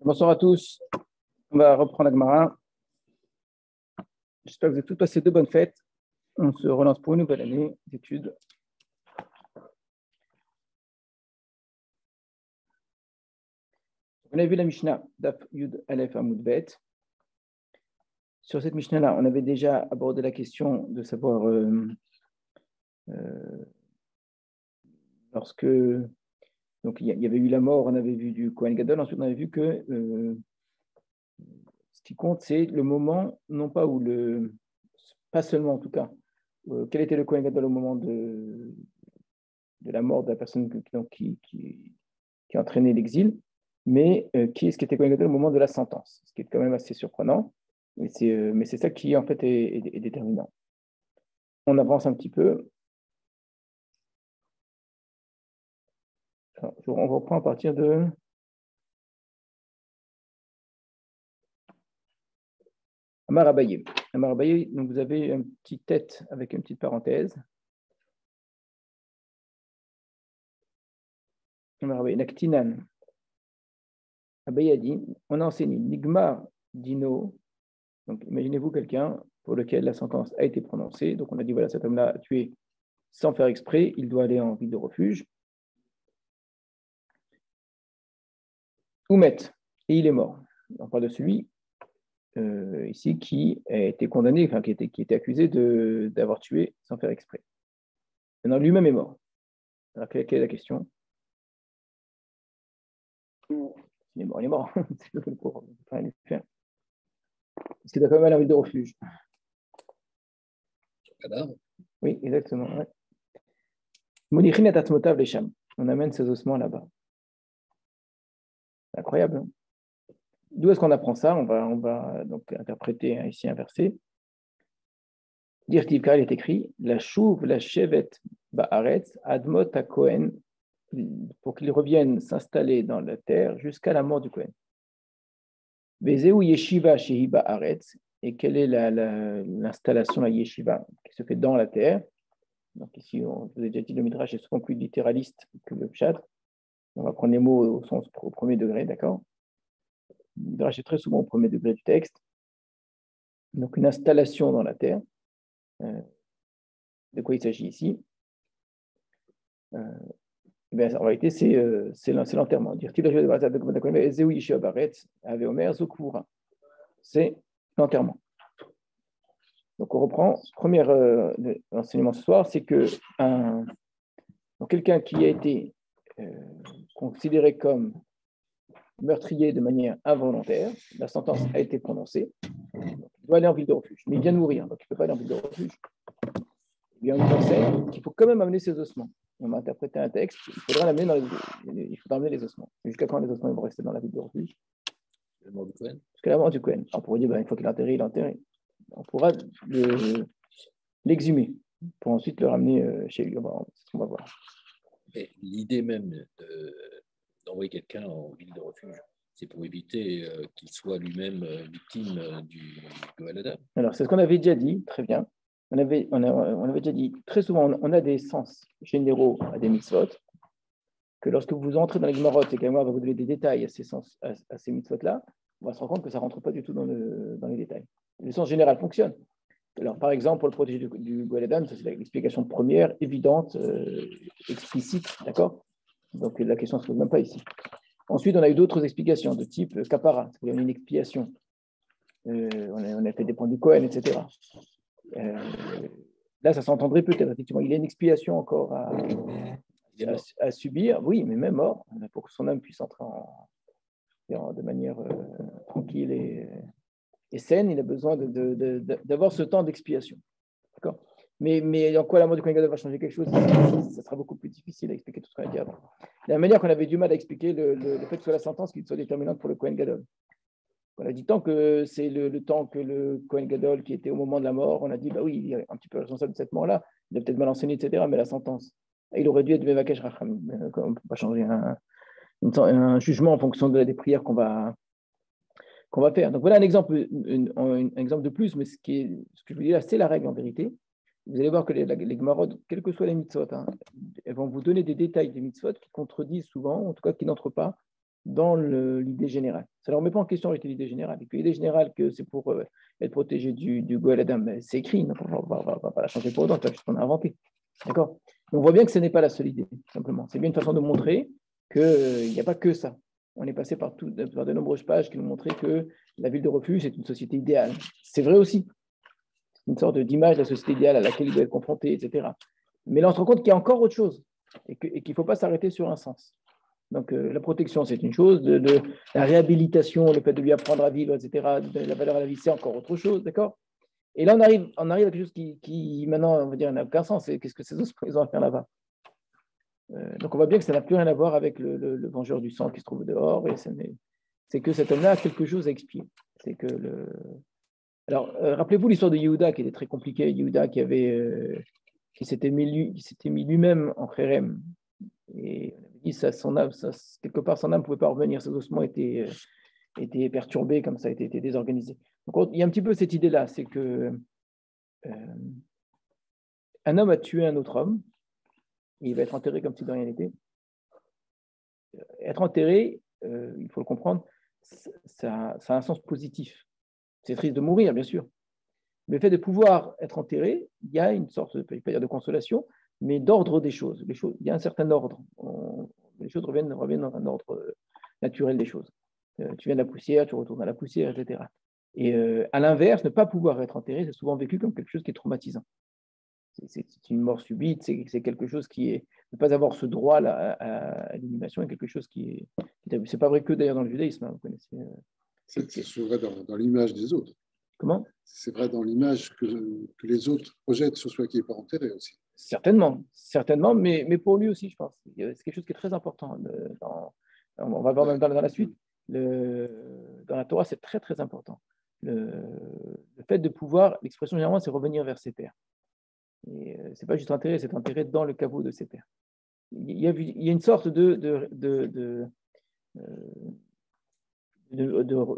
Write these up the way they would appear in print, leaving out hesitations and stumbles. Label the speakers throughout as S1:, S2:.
S1: Bonsoir à tous. On va reprendre la Gemara. J'espère que vous avez tous passé de bonnes fêtes. On se relance pour une nouvelle année d'études. On avait vu la Mishnah Daf Yud Aleph Amud Bet. Sur cette Mishnah-là, on avait déjà abordé la question de savoir lorsque donc il y avait eu la mort, on avait vu du Kohen Gadol. Ensuite, on avait vu que ce qui compte, c'est le moment, non pas où pas seulement en tout cas, quel était le Kohen Gadol au moment de la mort de la personne qui entraînait l'exil, mais qui est-ce qui était Kohen Gadol au moment de la sentence, ce qui est quand même assez surprenant, mais c'est ça qui en fait est déterminant. On avance un petit peu. Alors, on reprend à partir de... Amar Abaye. Amar Abaye, donc vous avez une petite tête avec une petite parenthèse. Amar Abaye, Naktinan. Abaye a dit, on a enseigné Nigmar Dino. Donc imaginez-vous quelqu'un pour lequel la sentence a été prononcée. Donc on a dit, voilà, cet homme-là a tué sans faire exprès, il doit aller en ville de refuge. Oumet, et il est mort. On parle de celui ici qui a été condamné, enfin qui était accusé d'avoir tué sans faire exprès. Maintenant, lui-même est mort. Alors, quelle est la question? Il est mort, il est mort. C'est le pauvre, on ne peut rien lui faire. Est-ce qu'il doit quand même aller en ville de refuge? Oui, exactement. Ouais. On amène ses ossements là-bas. C'est incroyable. Hein. D'où est-ce qu'on apprend ça? On va donc interpréter ici un verset. Dirtiv, car il est écrit la chouv, la chevet ba'aretz, admot à Kohen, pour qu'il revienne s'installer dans la terre jusqu'à la mort du Kohen. Vezeu yeshiva shehi ba'aretz, et quelle est l'installation, la yeshiva, qui se fait dans la terre? Donc ici, on vous a déjà dit, le Midrash est souvent plus littéraliste que le Pshat. On va prendre les mots au premier degré, d'accord? Le Midrash est très souvent au premier degré du texte. Donc une installation dans la terre. De quoi il s'agit ici? En réalité, c'est l'enterrement. C'est l'enterrement. Donc on reprend. Premier enseignement ce soir, c'est que quelqu'un qui a été considéré comme meurtrier de manière involontaire, la sentence a été prononcée, il doit aller en ville de refuge. Mais il vient de mourir, donc il ne peut pas aller en ville de refuge. Eh bien, on nous enseigne qu'il faut quand même amener ses ossements. On va interpréter un texte, il faudra amener les ossements. Jusqu'à quand les ossements vont rester dans la ville de refuge?
S2: La mort du Cohen.
S1: Jusqu'à la mort du Cohen. On pourrait dire, une fois qu'il est enterré, il est enterré. On pourra l'exhumer pour ensuite le ramener chez lui. C'est ce qu'on va voir.
S2: Mais l'idée même d'envoyer quelqu'un en ville de refuge, c'est pour éviter qu'il soit lui-même victime du Goël.
S1: Alors, c'est ce qu'on avait déjà dit, très bien. On avait déjà dit, très souvent, on a des sens généraux à des mitzvot, que lorsque vous entrez dans les Gemaraot et qu'Agmara va vous donner des détails à ces mitzvot-là, on va se rendre compte que ça ne rentre pas du tout dans les détails. Le sens général fonctionne. Alors, par exemple, pour le protéger du Goël Adam, c'est l'explication première, évidente, explicite, d'accord? Donc, la question ne se pose même pas ici. Ensuite, on a eu d'autres explications de type kapara, il y a une expiation. On a fait des points du Cohen, etc. Là, ça s'entendrait peut-être, effectivement. Il y a une expiation encore à subir, oui, mais même mort, pour que son âme puisse entrer de manière tranquille et saine, il a besoin d'avoir ce temps d'expiation. D'accord? Mais en quoi la mort du Kohen Gadol va changer quelque chose? Ça sera beaucoup plus difficile à expliquer tout ce qu'on a dit avant. De la manière qu'on avait du mal à expliquer le fait que ce soit la sentence qui soit déterminante pour le Kohen Gadol. On a dit tant que c'est le temps que le Kohen Gadol qui était au moment de la mort, on a dit, bah oui, il est un petit peu responsable de cette mort-là, il a peut-être mal enseigné, etc., mais la sentence, il aurait dû être Mevakesh Racham. On ne peut pas changer un jugement en fonction des prières qu'on va faire. Donc voilà un exemple de plus, mais ce que je vous dis là, c'est la règle en vérité. Vous allez voir que les Gemarot, quelles que soient les mitzvot, elles vont vous donner des détails des mitzvot qui contredisent souvent, en tout cas qui n'entrent pas dans l'idée générale. Ça ne remet pas en question avec l'idée générale. Et puis l'idée générale que c'est pour être protégé du Goël Adam, c'est écrit, on ne va pas la changer pour autant, c'est juste qu'on a inventé. D'accord? On voit bien que ce n'est pas la seule idée, simplement. C'est bien une façon de montrer qu'il n'y a pas que ça. On est passé par de nombreuses pages qui nous montraient que la ville de refuge est une société idéale. C'est vrai aussi. C'est une sorte d'image de la société idéale à laquelle il doit être confronté, etc. Mais là, on se rend compte qu'il y a encore autre chose et qu'il ne faut pas s'arrêter sur un sens. Donc, la protection, c'est une chose, la réhabilitation, le fait de lui apprendre à vivre, etc., de la valeur à la vie, c'est encore autre chose, d'accord? Et là, on arrive à quelque chose qui maintenant, on va dire, n'a aucun sens. Qu'est-ce que ces autres ils ont à faire là-bas? Donc, on voit bien que ça n'a plus rien à voir avec le vengeur du sang qui se trouve dehors. Et c'est que cet homme-là a quelque chose à expier. C'est que Alors, rappelez-vous l'histoire de Yehuda qui était très compliquée. Yehuda qui s'était mis lui-même en Kherem. Et on avait dit ça, quelque part, son âme ne pouvait pas revenir. Ses ossements étaient perturbés, comme ça, étaient désorganisés. Donc, il y a un petit peu cette idée-là, c'est que un homme a tué un autre homme, et il va être enterré comme si de rien n'était. Être enterré, il faut le comprendre, ça a un sens positif. C'est triste de mourir, bien sûr. Mais le fait de pouvoir être enterré, il y a une sorte, je ne vais pas dire de consolation, mais d'ordre des choses. Il y a un certain ordre. Les choses reviennent dans un ordre naturel des choses. Tu viens de la poussière, tu retournes à la poussière, etc. Et à l'inverse, ne pas pouvoir être enterré, c'est souvent vécu comme quelque chose qui est traumatisant. C'est une mort subite, c'est quelque chose qui est. Ne pas avoir ce droit à l'inhumation est quelque chose qui est. C'est pas vrai que d'ailleurs dans le judaïsme, hein, vous connaissez.
S3: C'est vrai dans l'image des autres.
S1: Comment? C'est
S3: vrai dans l'image que les autres projettent sur soi qui n'est pas enterré aussi.
S1: Certainement, mais pour lui aussi, je pense. C'est quelque chose qui est très important. On va voir même dans la suite. Dans la Torah, c'est très, très important. Le fait de pouvoir, l'expression généralement, c'est revenir vers ses pairs. Et ce n'est pas juste enterré, c'est enterré dans le caveau de ses pairs. Il y a une sorte de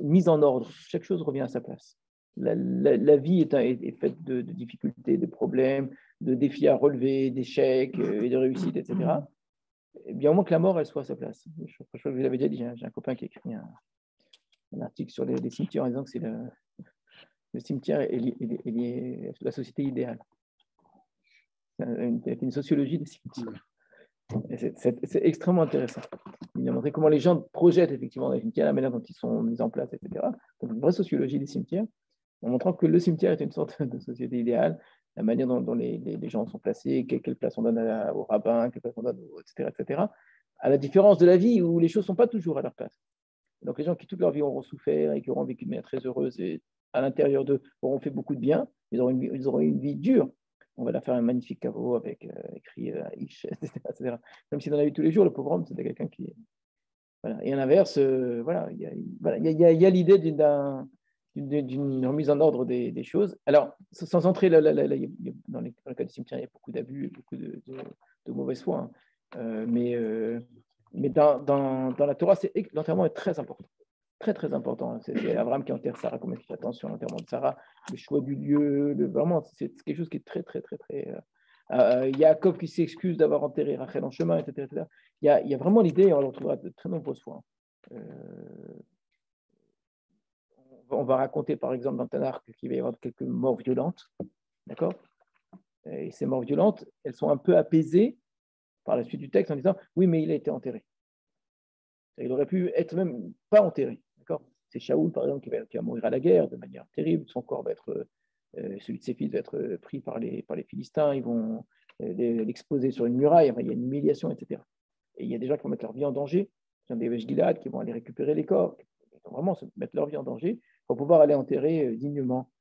S1: mise en ordre. Chaque chose revient à sa place. La vie est faite de difficultés, de problèmes, de défis à relever, d'échecs et de réussites, etc. Et bien au moins que la mort, elle soit à sa place. Je crois que je vous l'avais déjà dit, j'ai un copain qui a écrit un article sur les cimetières en disant que c'est le cimetière est la société idéale. C'est une sociologie des cimetières. C'est extrêmement intéressant. Il a montré comment les gens projettent effectivement dans les cimetières, la manière dont ils sont mis en place, etc. Donc, une vraie sociologie des cimetières, en montrant que le cimetière est une sorte de société idéale, la manière dont les gens sont placés, quelle place on donne au rabbin, quelle place on donne, etc., à la différence de la vie où les choses ne sont pas toujours à leur place. Donc, les gens qui toute leur vie auront souffert et qui auront vécu de manière très heureuse et à l'intérieur d'eux auront fait beaucoup de bien, ils auront une vie dure. On va leur faire un magnifique caveau avec écrit Ish, etc. Même si dans la vie de tous les jours, le pauvre homme, c'était quelqu'un qui. Voilà. Et à l'inverse, il y a l'idée d'une remise en ordre des choses. Alors, sans entrer dans le cas du cimetière, il y a beaucoup d'abus, beaucoup de mauvaise foi. Hein. Mais dans la Torah, l'enterrement est très important. Très, très important. C'est Abraham qui enterre Sarah, comment il fait attention à l'enterrement de Sarah, le choix du lieu, vraiment, c'est quelque chose qui est très, très, très, très. Jacob qui s'excuse d'avoir enterré Rachel en chemin, etc. etc. Il y a vraiment l'idée, on le retrouvera de très nombreuses fois. On va raconter, par exemple, dans Tanakh qu'il va y avoir quelques morts violentes. D'accord? Et ces morts violentes, elles sont un peu apaisées par la suite du texte en disant oui, mais il a été enterré. Il aurait pu être même pas enterré. D'accord? C'est Shaoul, par exemple, qui va mourir à la guerre de manière terrible. Son corps va être, celui de ses fils va être pris par les Philistins. Ils vont l'exposer sur une muraille. Enfin, il y a une humiliation, etc. Et il y a des gens qui vont mettre leur vie en danger. Il y a des Gilad qui vont aller récupérer les corps. Ils vont vraiment se mettre leur vie en danger pour pouvoir aller enterrer dignement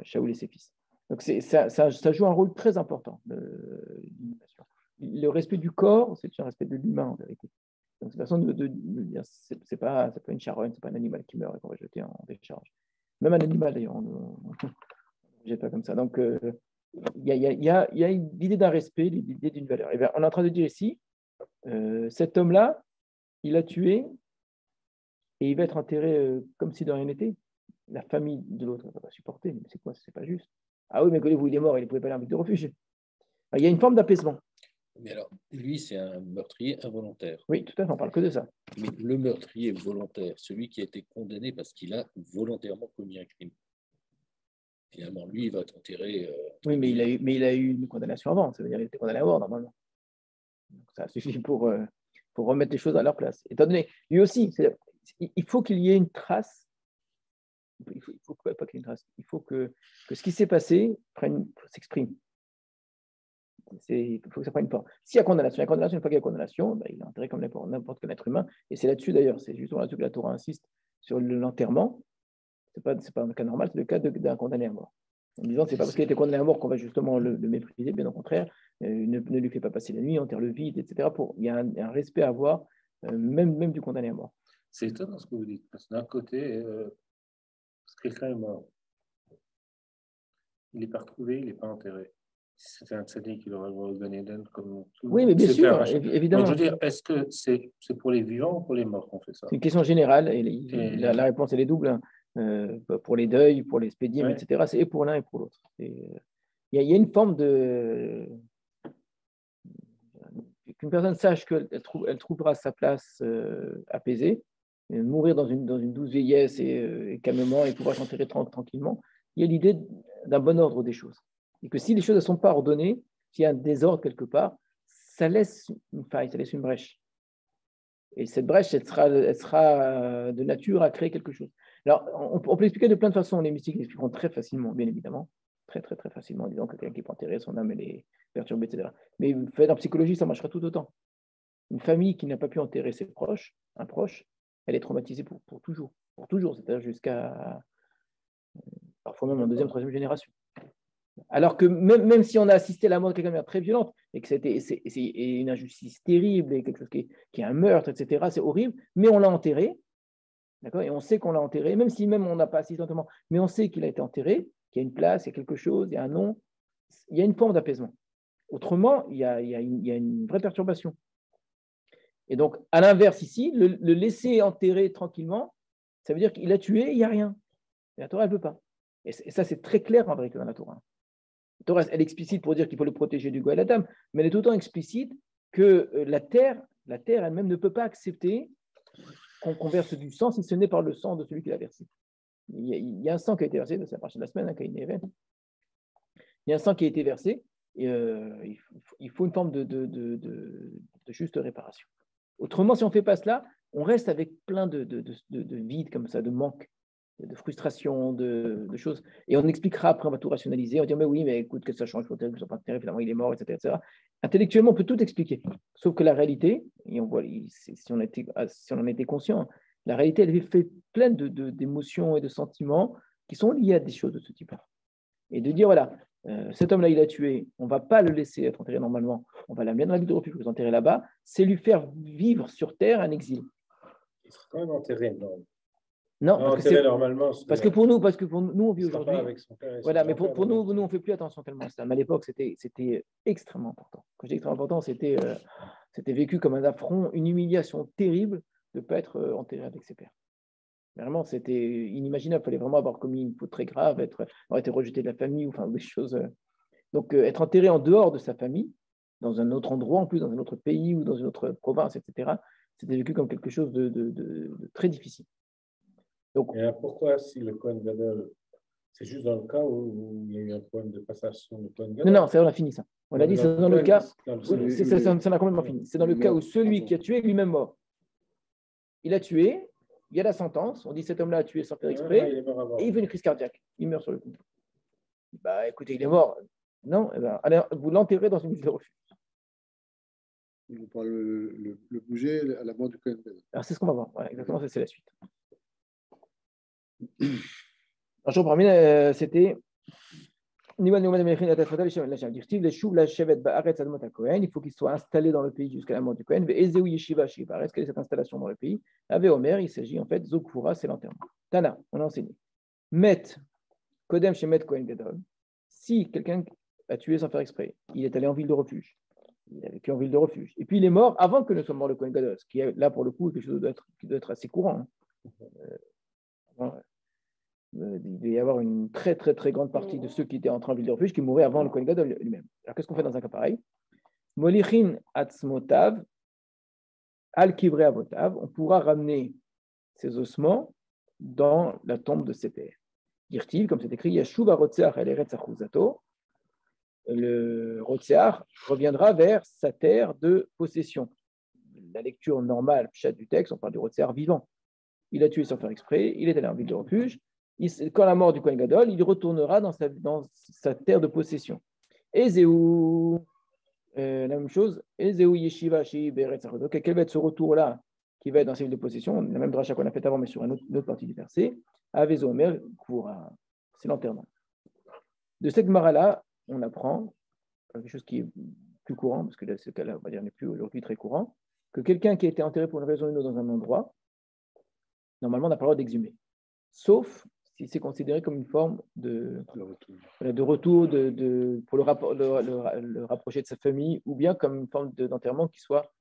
S1: Shaoul et ses fils. Donc ça joue un rôle très important de l'animation. Le respect du corps, c'est un respect de l'humain en vérité. Donc, c'est façon de dire, c'est pas une charogne, c'est pas un animal qui meurt et qu'on va jeter en décharge. Même un animal, d'ailleurs, on ne jette pas comme ça. Donc, il y a l'idée d'un respect, l'idée d'une valeur. Et bien, on est en train de dire ici, cet homme-là, il a tué et il va être enterré comme si de rien n'était. La famille de l'autre ne va pas supporter. Mais c'est quoi? C'est pas juste. Ah oui, mais collez-vous, il est mort, il ne pouvait pas aller en but de refuge. Alors, il y a une forme d'apaisement.
S2: Mais alors, lui, c'est un meurtrier involontaire.
S1: Oui, tout à fait, on parle que de ça.
S2: Mais le meurtrier volontaire, celui qui a été condamné parce qu'il a volontairement commis un crime, finalement, lui, il va être enterré.
S1: Oui, mais il a eu une condamnation avant, ça veut dire qu'il était condamné à mort, normalement. Donc, ça suffit pour remettre les choses à leur place. Étant donné, lui aussi, il faut qu'il y ait une trace. Il faut pas qu'il y ait une trace. Il faut que ce qui s'est passé s'exprime. Il faut que ça prenne une forme. S'il y a condamnation, une fois qu'il y a condamnation, ben, il est enterré comme n'importe quel être humain. Et c'est là-dessus d'ailleurs, c'est justement là-dessus que la Torah insiste sur l'enterrement. C'est pas un cas normal, c'est le cas d'un condamné à mort. En disant, c'est pas parce qu'il a été condamné à mort qu'on va justement le mépriser, bien au contraire, ne lui fait pas passer la nuit, enterre le vide, etc. Il y a un respect à avoir, même du condamné à mort.
S4: C'est étonnant ce que vous dites, parce que d'un côté, quelqu'un est mort. Il n'est pas retrouvé, il n'est pas enterré. Si c'était un tzaddik, il aurait le droit au Gan Eden comme tout le monde.
S1: Oui, mais bien sûr, évidemment.
S4: Donc, je veux dire, est-ce que c'est pour les vivants ou pour les morts qu'on fait ça?
S1: C'est une question générale, et la réponse, elle est double. Pour les deuils, pour les spédimes,
S4: Ouais.
S1: etc. C'est et pour l'un et pour l'autre. Il y a une forme de... Qu'une personne sache qu'elle trouvera sa place apaisée, mourir dans une douce vieillesse et calmement et pouvoir s'enterrer tranquillement. Il y a l'idée d'un bon ordre des choses. Et que si les choses ne sont pas ordonnées, s'il y a un désordre quelque part, ça laisse une faille, ça laisse une brèche. Et cette brèche, elle sera de nature à créer quelque chose. Alors, on peut l'expliquer de plein de façons. Les mystiques l'expliqueront très facilement, bien évidemment. Très, très, très facilement, en disant que quelqu'un qui peut enterrer son âme, elle est perturbée, etc. Mais fait en psychologie, ça marchera tout autant. Une famille qui n'a pas pu enterrer ses proches, un proche, elle est traumatisée pour toujours. Pour toujours, c'est-à-dire jusqu'à parfois même en deuxième, troisième génération. Alors que même si on a assisté à la mort de quelqu'un de très violente et que c'est une injustice terrible et quelque chose qui est un meurtre, etc., c'est horrible, mais on l'a enterré, d'accord, et on sait qu'on l'a enterré, même si on n'a pas assisté entièrement, mais on sait qu'il a été enterré, qu'il y a une place, il y a quelque chose, il y a un nom, il y a une forme d'apaisement. Autrement, il y a une vraie perturbation. Et donc, à l'inverse ici, le laisser enterrer tranquillement, ça veut dire qu'il a tué, il n'y a rien. Et la Torah, elle ne veut pas. Et ça, c'est très clair en vérité dans la Torah. La Torah, elle est explicite pour dire qu'il faut le protéger du Goël Adam, mais elle est autant explicite que la terre elle-même ne peut pas accepter qu'on verse du sang si ce n'est par le sang de celui qui l'a versé. Il y a un sang qui a été versé, c'est la partie de la semaine, il y a un sang qui a été versé, et il faut une forme de juste réparation. Autrement, si on ne fait pas cela, on reste avec plein de vide comme ça, de manque, de frustration, de choses. Et on expliquera après, on va tout rationaliser, on va dire, mais oui, mais écoute, que ça change, finalement, il est mort, etc. Intellectuellement, on peut tout expliquer. Sauf que la réalité, et on voit, si on en était conscient, la réalité, elle est faite pleine d'émotions et de sentiments qui sont liés à des choses de ce type-là. Et de dire, voilà, cet homme-là, il a tué, on ne va pas le laisser être enterré normalement, on va l'amener dans la ville de refuge, vous enterrer là-bas, c'est lui faire vivre sur terre un exil.
S4: Il sera quand même enterré, non?
S1: Non, parce que pour nous, on vit aujourd'hui. Voilà, mais pour nous, on ne fait plus attention tellement à ça. Mais à l'époque, c'était extrêmement important. Quand je dis extrêmement important, c'était vécu comme un affront, une humiliation terrible de ne pas être enterré avec ses pères. Vraiment, c'était inimaginable. Il fallait vraiment avoir commis une faute très grave, avoir été rejeté de la famille, ou enfin des choses. Donc, être enterré en dehors de sa famille, dans un autre endroit, en plus, dans un autre pays ou dans une autre province, etc., c'était vécu comme quelque chose de très difficile. Donc,
S4: et pourquoi, si le Kohen Gadol, c'est juste dans le cas où il y a eu un problème de passation de Kohen Gadol?
S1: Non, on a fini ça. On a dit, c'est dans le cas. Ça a complètement fini. C'est dans le cas où celui qui a tué est lui-même mort. Il a tué, il y a la sentence, on dit cet homme-là a tué sans faire exprès, et il fait une crise cardiaque. Il meurt sur le coup. Bah écoutez, il est mort. Non, allez, vous l'enterrez dans une ville de refuge.
S3: On parle le bouger à la mort du Kohen Gadol.
S1: Alors c'est ce qu'on va voir. Voilà, exactement, c'est la suite. Alors, parmi c'était il faut qu'il soit installé dans le pays jusqu'à la mort du Kohen. Quelle est cette installation dans le pays? Avec Omer, il s'agit en fait, Zokura, c'est l'enterrement. Tana, on a enseigné. Met, Kodem chez Met Kohen Gadol. Si quelqu'un a tué sans faire exprès, il est allé en ville de refuge, il a vécu en ville de refuge, et puis il est mort avant que ne soit mort le Kohen Gadol, ce qui est là pour le coup quelque chose qui doit être assez courant. Il devait y avoir une très très très grande partie de ceux qui étaient entrés en ville de refuge qui mouraient avant le Kohen Gadol lui-même. Alors qu'est-ce qu'on fait dans un cas pareil? Molichin atzmotav, al kibre avotav, on pourra ramener ses ossements dans la tombe de ses pères. Dirtiv, comme c'est écrit, Yashuv arotseach el eretz achuzato, le Rotseach reviendra vers sa terre de possession. La lecture normale du texte, on parle du Rotseach vivant. Il a tué sans faire exprès, il est allé en ville de refuge. Quand la mort du Kohen Gadol, il retournera dans sa terre de possession. Ezeu, la même chose, Ezeu Yeshiva Shi Beretz Achodot. Quel va être ce retour-là qui va être dans sa ville de possession? La même dracha qu'on a fait avant, mais sur une autre partie du verset. Avezo Omer, c'est l'enterrement. De cette Gemara-là, on apprend quelque chose qui est plus courant, parce que là, ce cas-là, on va dire, n'est plus aujourd'hui très courant, que quelqu'un qui a été enterré pour une raison ou une autre dans un endroit, normalement, n'a pas le droit d'exhumer. Sauf si c'est considéré comme une forme de retour, pour le rapprocher de sa famille, ou bien comme une forme d'enterrement qui soit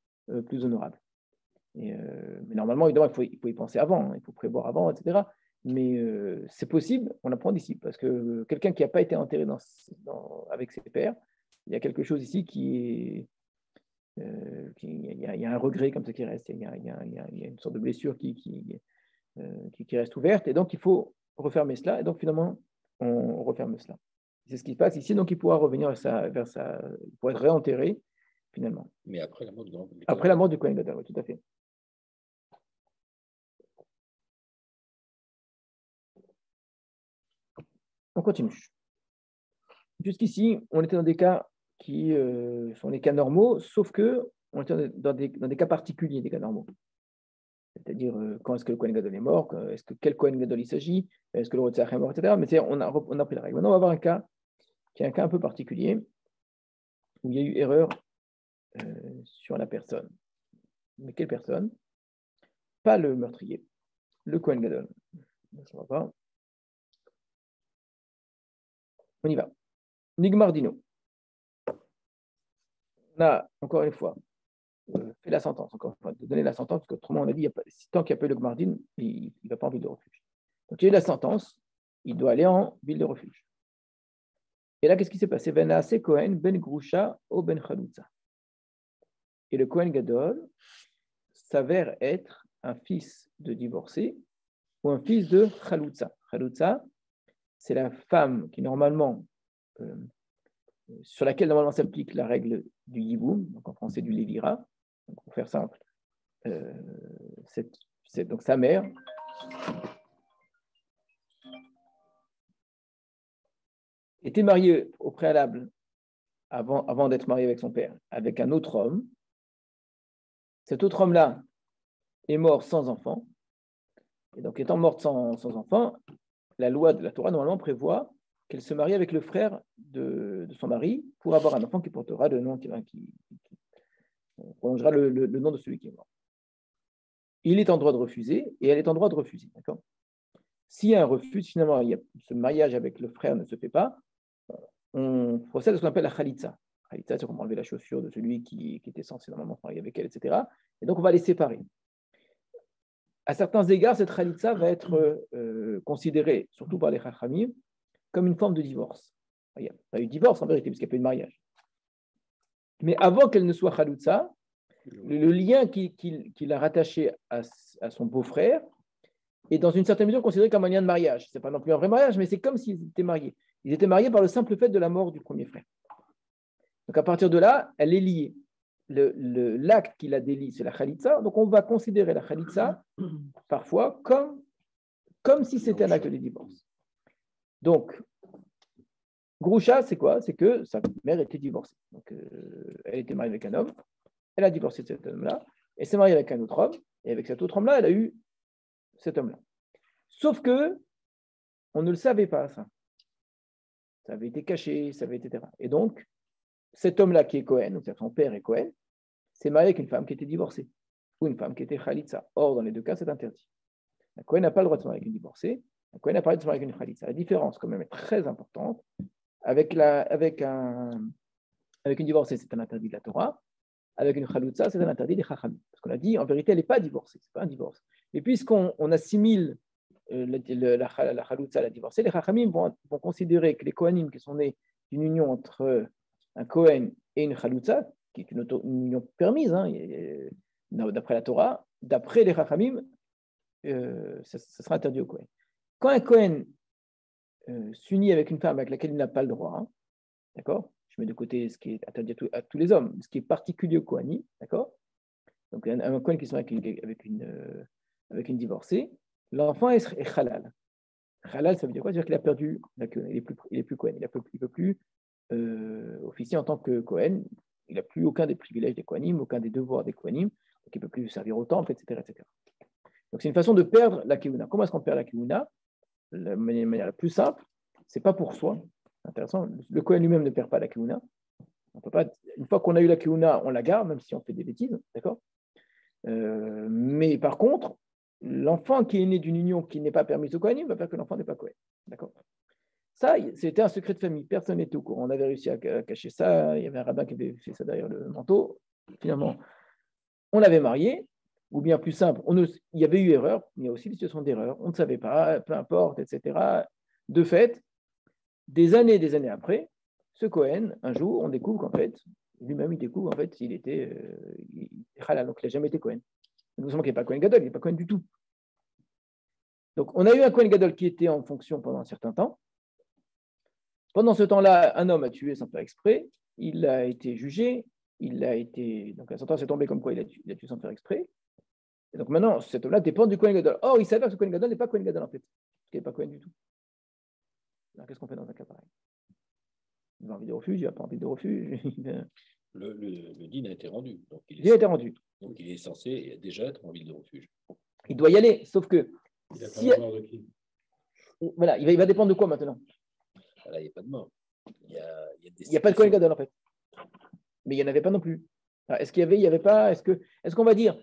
S1: plus honorable. Mais normalement, évidemment, il faut y penser avant, il faut prévoir avant, etc. Mais c'est possible, on apprend d'ici, parce que quelqu'un qui n'a pas été enterré avec ses pères, il y a quelque chose ici qui est... il y a un regret comme ça qui reste, il y a une sorte de blessure qui reste ouverte, et donc il faut refermer cela, et donc finalement, on referme cela. C'est ce qui se passe ici, donc il pourra revenir il pourra être réenterré, finalement.
S2: Mais après la mort du Kohen.
S1: Après la mort du Kohen Gadol, oui, tout à fait. On continue. Jusqu'ici, on était dans des cas qui sont des cas normaux, sauf que on était dans des cas particuliers, des cas normaux. C'est-à-dire, quand est-ce que le Kohen Gadol est mort, quel Kohen Gadol il s'agit, est-ce que le Rotseach est mort, etc. Mais on a pris la règle. Maintenant, on va voir un cas qui est un cas un peu particulier, où il y a eu erreur sur la personne. Mais quelle personne? Pas le meurtrier, le Kohen Gadol. Ça va pas. On y va. Nigmar Dino. On a, encore une fois, fait la sentence, encore une fois, de donner la sentence, parce qu'autrement, on a dit, tant qu'il n'y a pas eu le Gmardin, il ne va pas en ville de refuge. Donc, il y a eu la sentence, il doit aller en ville de refuge. Et là, qu'est-ce qui s'est passé? Ben Naaseh Kohen, Ben Grusha, ou Ben Chalutza. Et le Kohen Gadol s'avère être un fils de divorcé ou un fils de Chalutza. Chalutza, c'est la femme qui, normalement, sur laquelle normalement s'applique la règle du Yiboum, donc en français du Lévira. Donc, pour faire simple, c'est donc sa mère. Était mariée au préalable, avant d'être mariée avec son père, avec un autre homme. Cet autre homme-là est mort sans enfant. Et donc, étant morte sans enfant, la loi de la Torah, normalement, prévoit qu'elle se marie avec le frère de son mari pour avoir un enfant qui portera le nom qui prolongera le nom de celui qui est mort. Il est en droit de refuser et elle est en droit de refuser. D'accord? S'il y a un refus, finalement, ce mariage avec le frère ne se fait pas, on procède à ce qu'on appelle la khalitza. Khalitza, c'est qu'on va enlever la chaussure de celui qui était censé normalement se marier avec elle, etc. Et donc, on va les séparer. À certains égards, cette khalitza va être considérée, surtout par les chachamim, comme une forme de divorce. Il y a eu divorce en vérité, puisqu'il n'y a pas eu de mariage. Mais avant qu'elle ne soit khalitza, le lien qui l'a rattaché à son beau-frère est dans une certaine mesure considéré comme un lien de mariage. Ce n'est pas non plus un vrai mariage, mais c'est comme s'ils étaient mariés. Ils étaient mariés par le simple fait de la mort du premier frère. Donc à partir de là, elle est liée. L'acte qui la délie, c'est la khalitza. Donc on va considérer la khalitza parfois comme si c'était un acte de divorce. Donc, Grusha, c'est quoi? C'est que sa mère était divorcée. Donc elle était mariée avec un homme, elle a divorcé de cet homme-là, et s'est mariée avec un autre homme, et avec cet autre homme-là, elle a eu cet homme-là. Sauf que on ne le savait pas, ça. Ça avait été caché, ça avait été etc. Et donc, cet homme-là qui est Cohen, donc son père est Cohen, s'est marié avec une femme qui était divorcée, ou une femme qui était Khalitza. Or, dans les deux cas, c'est interdit. Un Cohen n'a pas le droit de se marier avec une divorcée, un Cohen n'a pas le droit de se marier avec une Khalitza. La différence, quand même, est très importante. Avec une divorcée, c'est un interdit de la Torah. Avec une Khalitza, c'est un interdit des Chachamim. Parce qu'on a dit, en vérité, elle n'est pas divorcée, ce n'est pas un divorce. Et puisqu'on assimile la Khalitza à la divorcée, les Chachamim vont considérer que les Kohanim qui sont nés d'une union entre un Kohen et une Khalitza, qui est une union permise, hein, d'après la Torah, d'après les Chachamim, ça sera interdit au Kohen. Quand un Kohen s'unit avec une femme avec laquelle il n'a pas le droit, hein, d'accord? Je mets de côté ce qui est interdit à tous les hommes, ce qui est particulier au Kohanim, d'accord? Donc un Kohen qui se marie avec une divorcée, l'enfant est halal. Halal, ça veut dire quoi? Ça veut dire qu'il a perdu la Kohen, il est plus Kohen, il ne peut plus officier en tant que Kohen, il n'a plus aucun des privilèges des Kohanim, aucun des devoirs des Kohanim, donc il ne peut plus servir au temple, etc., etc. Donc c'est une façon de perdre la Keuna. Comment est-ce qu'on perd la Keuna? La manière la plus simple, c'est pas pour soi. Intéressant. Le Kohen lui-même ne perd pas la Keuna. On peut pas. Une fois qu'on a eu la Keuna, on la garde, même si on fait des bêtises, d'accord. Mais par contre, l'enfant qui est né d'une union qui n'est pas permise au Kohanim va faire que l'enfant n'est pas Kohen, d'accord. Ça, c'était un secret de famille. Personne n'était au courant. On avait réussi à cacher ça. Il y avait un rabbin qui avait fait ça derrière le manteau. Finalement, on l'avait marié. Ou bien plus simple, il y avait eu erreur, il y a aussi des situations d'erreur, on ne savait pas, peu importe, etc. De fait, des années après, ce Cohen, un jour, on découvre qu'en fait, lui-même, il découvre en fait, il était halal, donc il n'a jamais été Cohen. Non seulement qu'il n'est pas Cohen Gadol, il n'est pas Cohen du tout. Donc, on a eu un Cohen Gadol qui était en fonction pendant un certain temps. Pendant ce temps-là, un homme a tué sans faire exprès, il a été jugé, donc la sentence est tombée comme quoi il a tué sans faire exprès. Et donc maintenant, cet homme-là dépend du Kohen Gadol. Or, il s'avère que ce Kohen Gadol n'est pas Kohen Gadol en fait, parce qu'il n'est pas Kohen du tout. Alors, qu'est-ce qu'on fait dans un cas pareil? Il va envie de refuge, il n'a pas envie de refuge.
S2: Le din a été rendu. Donc
S1: il a été rendu.
S2: Donc il est censé déjà être en ville de refuge.
S1: Il doit y aller, sauf que.
S4: Il a pas la mort de qui?
S1: Voilà, il va dépendre de quoi maintenant?
S2: Là, il n'y a pas de mort. Il
S1: n'y a pas de Kohen Gadol en fait. Mais il n'y en avait pas non plus. Alors, est-ce qu'il y avait, il n'y avait pas? Est-ce qu'on va dire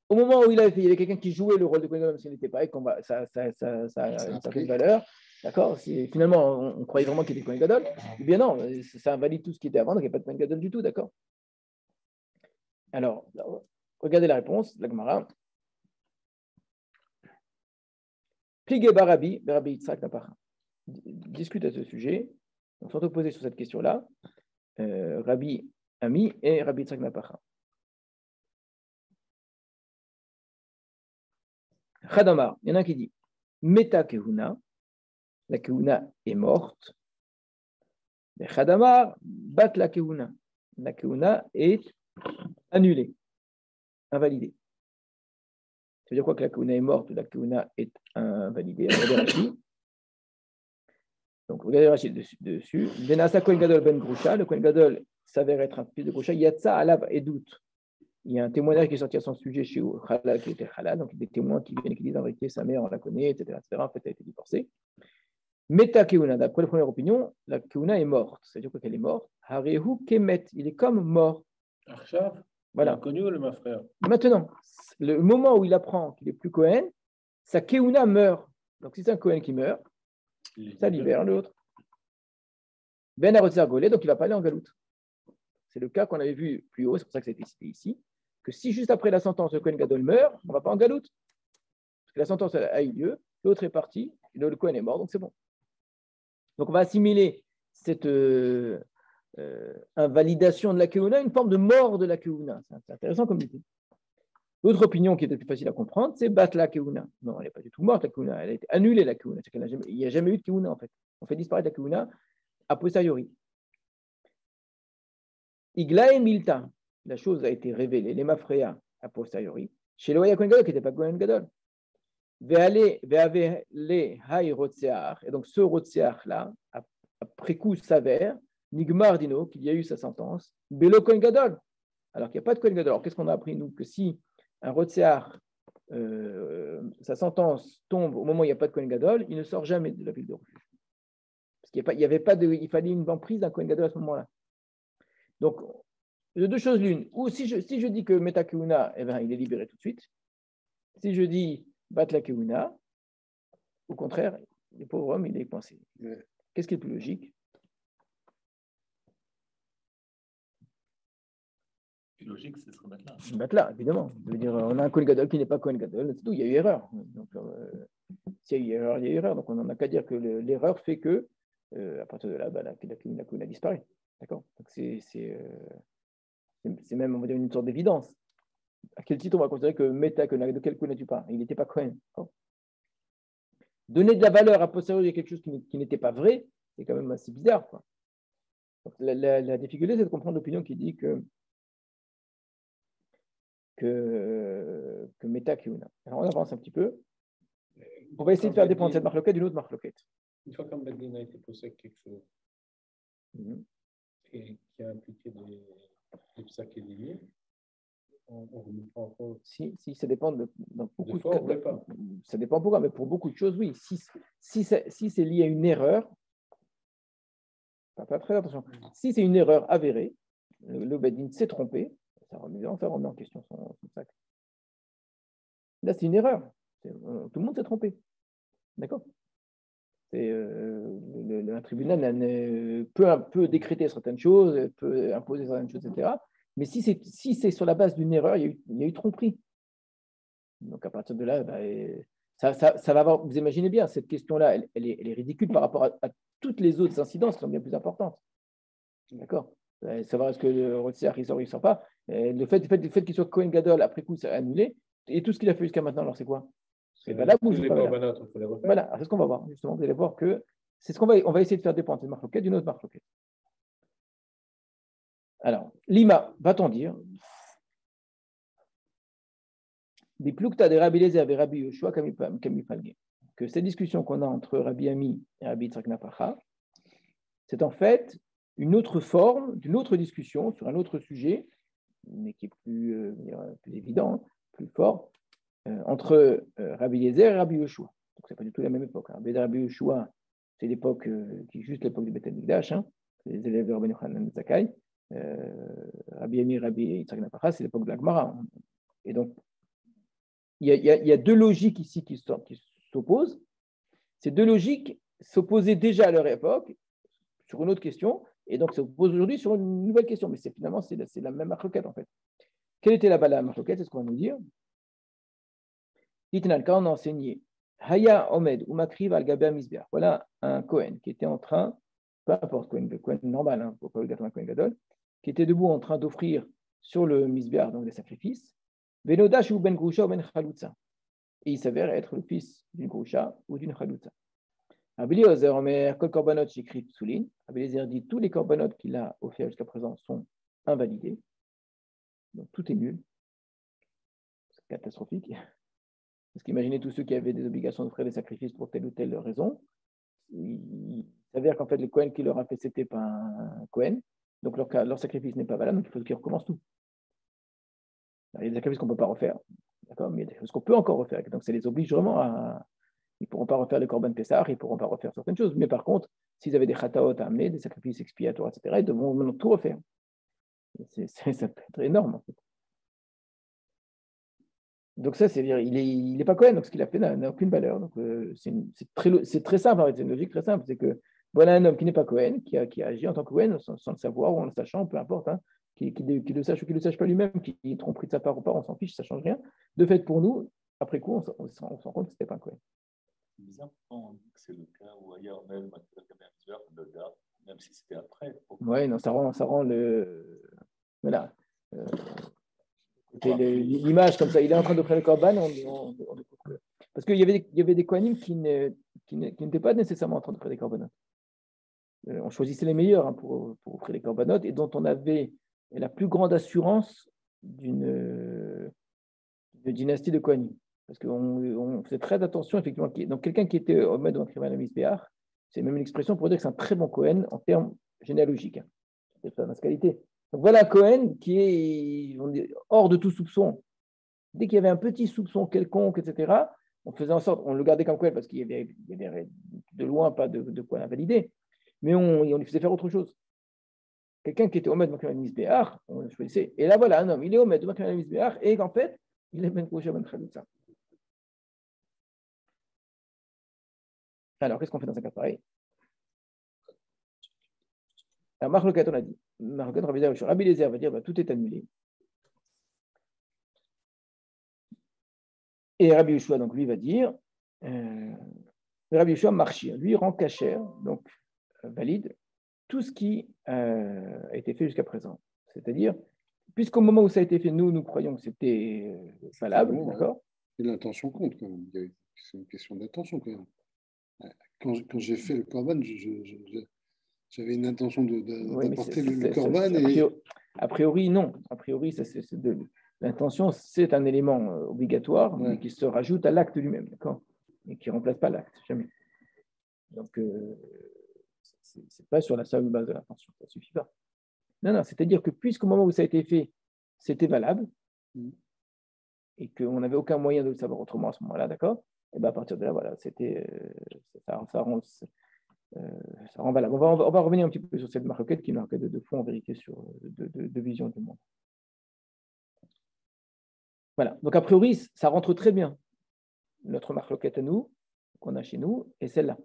S1: au moment où il avait quelqu'un qui jouait le rôle de Kohen Gadol, même s'il n'était pas, et ça a une certaine valeur, d'accord? Finalement, on croyait vraiment qu'il était Kohen Gadol, ou bien non, ça invalide tout ce qui était avant, donc il n'y a pas de Kohen Gadol du tout, d'accord? Alors, regardez la réponse, la Gemara. Pligé Barabi, Barabi Yitzhak Napacha, discute à ce sujet, on sont opposés sur cette question-là, Rabbi Ami et Rabbi Yitzhak Napacha. Khadamar, il y en a un qui dit Meta Kehuna, la Kehuna est morte. Mais Khadamar, bat la Kehuna est annulée, invalidée. Ça veut dire quoi que la Kehuna est morte ou la Kehuna est invalidée? Donc, regardez Rachid dessus. Benasa Kohen Gadol ben Grusha, le Kohen Gadol s'avère être un fils de Grusha. Yatsa alav et doute. Il y a un témoignage qui est sorti à son sujet chez Halal, qui était Halal, donc des témoins qui viennent et qui disent en vérité, sa mère, on la connaît, etc. En fait, elle a été divorcée. Meta Keuna, d'après la première opinion, la Keuna est morte. C'est-à-dire qu'elle est morte. Harehu Kemet, il est comme mort.
S4: Arshav,
S1: voilà.
S4: Connu ou le ma frère?
S1: Maintenant, le moment où il apprend qu'il n'est plus Cohen, sa Keuna meurt. Donc si c'est un Cohen qui meurt, ça libère l'autre. Ben Arotzer Golé, donc il ne va pas aller en galoute. C'est le cas qu'on avait vu plus haut, c'est pour ça que ça a été cité ici, que si juste après la sentence, le Kohen Gadol meurt, on ne va pas en galoute. Parce que la sentence a eu lieu, l'autre est parti, le Kohen est mort, donc c'est bon. Donc on va assimiler cette invalidation de la Keuna à une forme de mort de la Keuna. C'est intéressant comme idée. L'autre opinion qui était plus facile à comprendre, c'est battre la Keuna. Non, elle n'est pas du tout morte, la Keuna, elle a été annulée, la Keuna. Il n'y a jamais eu de Keuna en fait. On fait disparaître la Keuna a posteriori. Igla et Milta, la chose a été révélée, les Mafréa a posteriori, chez le Kohen Gadol qui n'était pas Kohen Gadol. Et donc ce Rotseach là, après coup s'avère, Nigmar Dino, qu'il y a eu sa sentence, Belo Kohen Gadol, alors qu'il n'y a pas de Kohen Gadol. Alors qu'est-ce qu'on a appris nous? Que si un Rotseach, sa sentence tombe au moment où il n'y a pas de Kohen Gadol, il ne sort jamais de la ville de refuge. Parce qu'il n'y avait pas il fallait une emprise d'un Kohen Gadol à ce moment-là. Donc, de deux choses l'une. Ou si je dis que Meta Keuna, eh ben, il est libéré tout de suite. Si je dis Bat la Keuna, au contraire, le pauvre homme, il est coincé. Qu'est-ce qui est plus logique?
S5: Plus logique, ce serait Batla.
S1: Batla, évidemment. Je veux dire, on a un Kohen Gadol qui n'est pas Kohen Gadol. C'est tout, il y a eu erreur. Donc, s'il y a eu erreur, il y a eu erreur. Donc, on n'en a qu'à dire que l'erreur fait que, à partir de là, la Keuna disparaît. D'accord? Donc, C'est même, on va dire, une sorte d'évidence. À quel titre on va considérer que Meta, de quel coup n'as-tu pas? Il n'était pas Cohen. Donner de la valeur a posteriori à quelque chose qui n'était pas vrai, c'est quand même assez bizarre, quoi. Donc, la difficulté, c'est de comprendre l'opinion qui dit que Meta Kiuna. Alors, on avance un petit peu. On va essayer de faire dépendre cette marloquette d'une autre marloquette.
S4: Une fois qu'un Bedin a été posé quelque chose et qui a impliqué des psaques et des liés, on remet pas encore.
S1: Si, ça dépend de beaucoup
S4: de fois, pas.
S1: Ça dépend pourquoi, mais pour beaucoup de choses, oui. Si c'est lié à une erreur, pas très attention. Si c'est une erreur avérée, le Bedin s'est trompé, ça remet en question son sac. Là, c'est une erreur. Tout le monde s'est trompé. D'accord? Un tribunal peut décréter certaines choses, peut imposer certaines choses, etc. Mais si c'est sur la base d'une erreur, il y a eu tromperie. Donc à partir de là, ça va avoir, vous imaginez bien, cette question-là, elle est ridicule par rapport à toutes les autres incidences qui sont bien plus importantes. D'accord? Savoir est-ce que le Rotsiach il sort ou il ne sort pas. Le fait qu'il soit Cohen Gadol, après coup, ça a annulé. Et tout ce qu'il a fait jusqu'à maintenant, alors c'est quoi? C'est pas là où je Voilà, c'est ce qu'on va voir. Justement, vous allez voir que c'est ce qu'on va essayer de faire dépendre cette marloquette d'une autre marloquette. Alors, Lima, va-t-on dire des plukta de Rabbi Eliezer et Rabbi Yoshua que cette discussion qu'on a entre Rabbi Ami et Rabbi Yitzhak Napacha, c'est en fait une autre forme d'une autre discussion sur un autre sujet, mais qui est plus évident, plus fort, entre Rabbi Eliezer et Rabbi Yoshua. Donc, ce n'est pas du tout la même époque. Rabbi Yoshua, c'est l'époque qui est juste l'époque du Beth Amikdash, les élèves de Rabbi Yochanan Zakkai. Rabbi Ami, Rabbi Yitzhak Napacha, c'est l'époque de la Gemara. Et donc, il y a deux logiques ici qui s'opposent. Ces deux logiques s'opposaient déjà à leur époque sur une autre question, et donc s'opposent aujourd'hui sur une nouvelle question. Mais finalement, c'est la même marloquette en fait. Quelle était là-bas la marloquette? C'est ce qu'on va nous dire. Quand on a enseigné Haya Omed ou Makriv al Gabé Misbeach. Voilà un Kohen qui était en train, peu importe, Kohen normal, pour pas exactement un Kohen Gadol, qui était debout en train d'offrir sur le Misbeach, donc des sacrifices, Venodash ou Ben Grusha ou Ben Chalutza. Et il s'avère être le fils d'une Grusha ou d'une Chalutza. Abeliezer Omer, Kol Korbanot Shekrit Psoulin. Abeliezer dit tous les Korbanot qu'il a offerts jusqu'à présent sont invalidés. Donc tout est nul. C'est catastrophique. Parce qu'imaginez tous ceux qui avaient des obligations d'offrir des sacrifices pour telle ou telle raison. Il s'avère qu'en fait, le Kohen qui leur a fait, c'était pas un Kohen. Donc leur sacrifice n'est pas valable, donc il faut qu'ils recommencent tout. Alors, il y a des sacrifices qu'on ne peut pas refaire. D'accord, mais il y a des choses qu'on peut encore refaire. Donc ça les oblige vraiment à. Ils ne pourront pas refaire le Korban Pessah, ils ne pourront pas refaire certaines choses. Mais par contre, s'ils avaient des chataot à amener, des sacrifices expiatoires, etc., ils devront maintenant tout refaire. Ça peut être énorme, en fait. Donc ça, c'est-à-dire, il n'est pas Cohen, donc ce qu'il a fait n'a aucune valeur. Donc c'est très simple, en fait, c'est une logique très simple. C'est que voilà un homme qui n'est pas Cohen, qui a agi en tant que Cohen, sans le savoir ou en le sachant, peu importe, qui le sache ou qui ne le sache pas lui-même, qui tromperie de sa part ou pas, on s'en fiche, ça ne change rien. De fait, pour nous, après coup, on se rend compte que ce n'était pas un Cohen.
S5: C'est bizarre, on dit que c'est le cas où ailleurs même, même si c'était après.
S1: Oui, non, ça rend le. Voilà. L'image comme ça, il est en train de faire le korban, parce qu'il y avait des kohanim qui n'étaient pas nécessairement en train de faire des korbanot. On choisissait les meilleurs pour offrir les korbanot et dont on avait la plus grande assurance d'une dynastie de kohanim. Parce qu'on faisait très attention, effectivement. Donc, quelqu'un qui était au maître de Krivan Misbéach, c'est même une expression pour dire que c'est un très bon Kohen en termes généalogiques. C'est pas dans qualité. Donc, voilà un Kohen qui est hors de tout soupçon. Dès qu'il y avait un petit soupçon quelconque, etc., on faisait en sorte, on le gardait comme Kohen parce qu'il y avait de loin pas de quoi l'invalider, mais on lui faisait faire autre chose. Quelqu'un qui était au maître de Krivan Misbéach, on le choisissait. Et là, voilà un homme, il est au maître de Krivan Misbéach et qu'en fait, il est Ben Kosher Ben Chalutza. Alors, qu'est-ce qu'on fait dans un cas pareil? Alors, Marloquet, on a dit. Marloquet, Rabbi Eliezer va dire tout est annulé. Et Rabbi Yoshua, donc, lui, va dire Rabbi Yoshua marchir. Lui, rend cachère, donc valide, tout ce qui a été fait jusqu'à présent. C'est-à-dire, puisqu'au moment où ça a été fait, nous croyons que c'était valable,
S3: Bon, ouais.
S1: d'accord?
S3: Et l'intention compte quand même. C'est une question d'intention quand même. Quand j'ai fait le corban, j'avais une intention
S1: Oui, mais
S3: d'apporter le corban.
S1: a priori, non. A priori, l'intention, c'est un élément obligatoire,
S3: Ouais.
S1: mais qui se rajoute à l'acte lui-même, d'accord? Et qui ne remplace pas l'acte, jamais. Donc, c'est pas sur la seule base de l'intention, ça ne suffit pas. Non, c'est-à-dire que puisqu'au moment où ça a été fait, c'était valable, et qu'on n'avait aucun moyen de le savoir autrement à ce moment-là, d'accord? Et bien à partir de là, voilà, ça rend valable. On va revenir un petit peu sur cette marquette qui est une marquette de fond en vérité sur de vision du monde. Voilà, donc a priori, ça rentre très bien. Notre marquette à nous, qu'on a chez nous, et celle-là.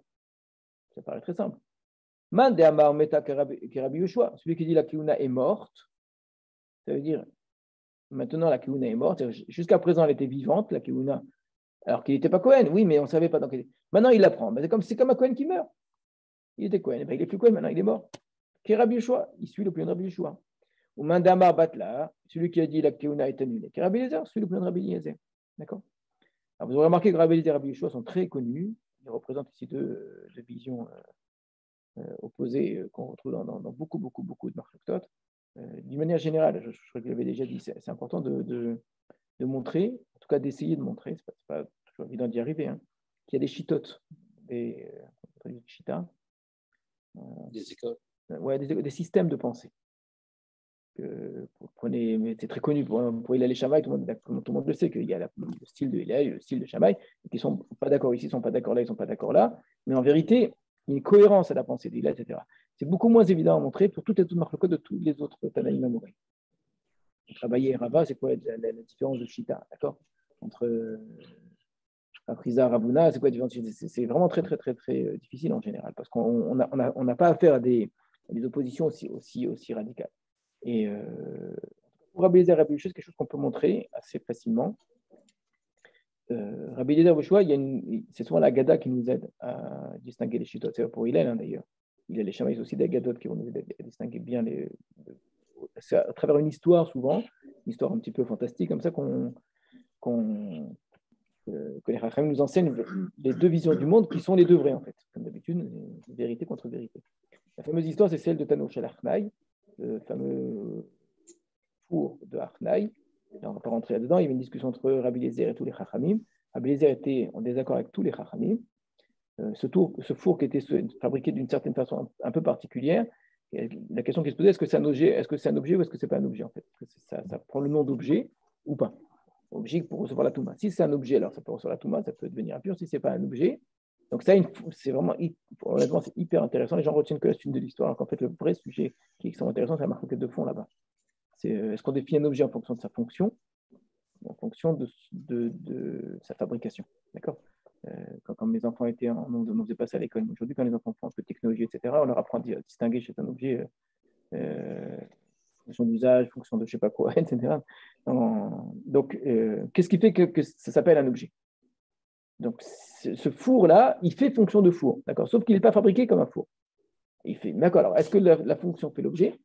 S1: Ça paraît très simple. Man de Amar Meta Kerabi Yoshua, celui qui dit la Kiouna est morte, ça veut dire maintenant la Kiouna est morte, jusqu'à présent elle était vivante, la Kiouna, alors qu'il n'était pas Cohen, oui, mais on ne savait pas dans quel. Maintenant il l'apprend, c'est comme un Cohen qui meurt. Il était Cohen, il n'est plus Cohen, maintenant il est mort. Kerabi Yoshua, il suit le plan de Rabbi Yoshua. Ou Man de Amar Batla, celui qui a dit la Kiouna est annulée. Kerabi Eliezer, suit le plan de Rabbi Eliezer. D'accord? Alors vous aurez remarqué que Rabbi Eliezer et Rabbi Yoshua sont très connus, ils représentent ici deux visions opposés qu'on retrouve dans beaucoup de marques. D'une manière générale, je crois que je l'avais déjà dit, c'est important de montrer, en tout cas d'essayer de montrer, c'est pas toujours évident d'y arriver, hein, qu'il y a des chitotes, des chitas,
S2: Des écoles.
S1: Ouais, des systèmes de pensée. Prenez, c'est très connu pour Hillel et Shammai, tout le monde le sait qu'il y a le style de Hillel, le style de Shammai, qui ne sont pas d'accord ici, ils ne sont pas d'accord là, ils ne sont pas d'accord là, mais en vérité, il y a une cohérence à la pensée d'Hillel, etc. C'est beaucoup moins évident à montrer pour toutes les autres marques de tous les autres Tanaïm Amorim. Travailler et Rava, c'est quoi la différence de Shita, d'accord? Entre Afriza et Rabuna, c'est quoi la différence? C'est vraiment très difficile en général, parce qu'on n'a pas affaire à des oppositions aussi radicales. Et pour Rabbi Eliezer et Rabbi Yoshua, c'est quelque chose qu'on peut montrer assez facilement. Rabbi Eliezer et Rabbi Yoshua, c'est souvent la Gada qui nous aide à distinguer les chitotes. C'est pour Hillel, hein, d'ailleurs. Il y a les Shammai aussi des Gadot qui vont nous aider à distinguer bien c'est à travers une histoire, souvent, une histoire un petit peu fantastique, comme ça que les Chachamim nous enseignent les deux visions du monde qui sont les deux vraies, en fait. Comme d'habitude, vérité contre vérité. La fameuse histoire, c'est celle de Tano Shel Achnai, le fameux four de Achnai. On ne va pas rentrer là-dedans. Il y avait une discussion entre Rabbi Eliezer et tous les Chachamim. Rabbi Eliezer était en désaccord avec tous les Chachamim. Ce four qui était fabriqué d'une certaine façon un peu particulière, la question qui se posait, est-ce que c'est un objet, ou est-ce que c'est pas un objet en fait? Ça prend le nom d'objet ou pas? Objet pour recevoir la Touma. Si c'est un objet, alors ça peut recevoir la Touma, ça peut devenir impur. Si c'est pas un objet, donc ça, c'est vraiment, honnêtement, c'est hyper intéressant. Les gens retiennent que la suite de l'histoire, alors qu'en fait, le vrai sujet qui est extrêmement intéressant, c'est la marque de fond là-bas. C'est est-ce qu'on définit un objet en fonction de sa fonction, en fonction de sa fabrication, d'accord? Quand mes enfants étaient, on ne faisait pas ça à l'école. Aujourd'hui, quand les enfants font un peu de technologie, etc., on leur apprend à distinguer chez un objet fonction d'usage, fonction de je ne sais pas quoi, etc. Donc, qu'est-ce qui fait que ça s'appelle un objet? Donc, ce four-là, il fait fonction de four, d'accord? Sauf qu'il n'est pas fabriqué comme un four. Il fait, d'accord, alors, est-ce que la fonction fait l'objet?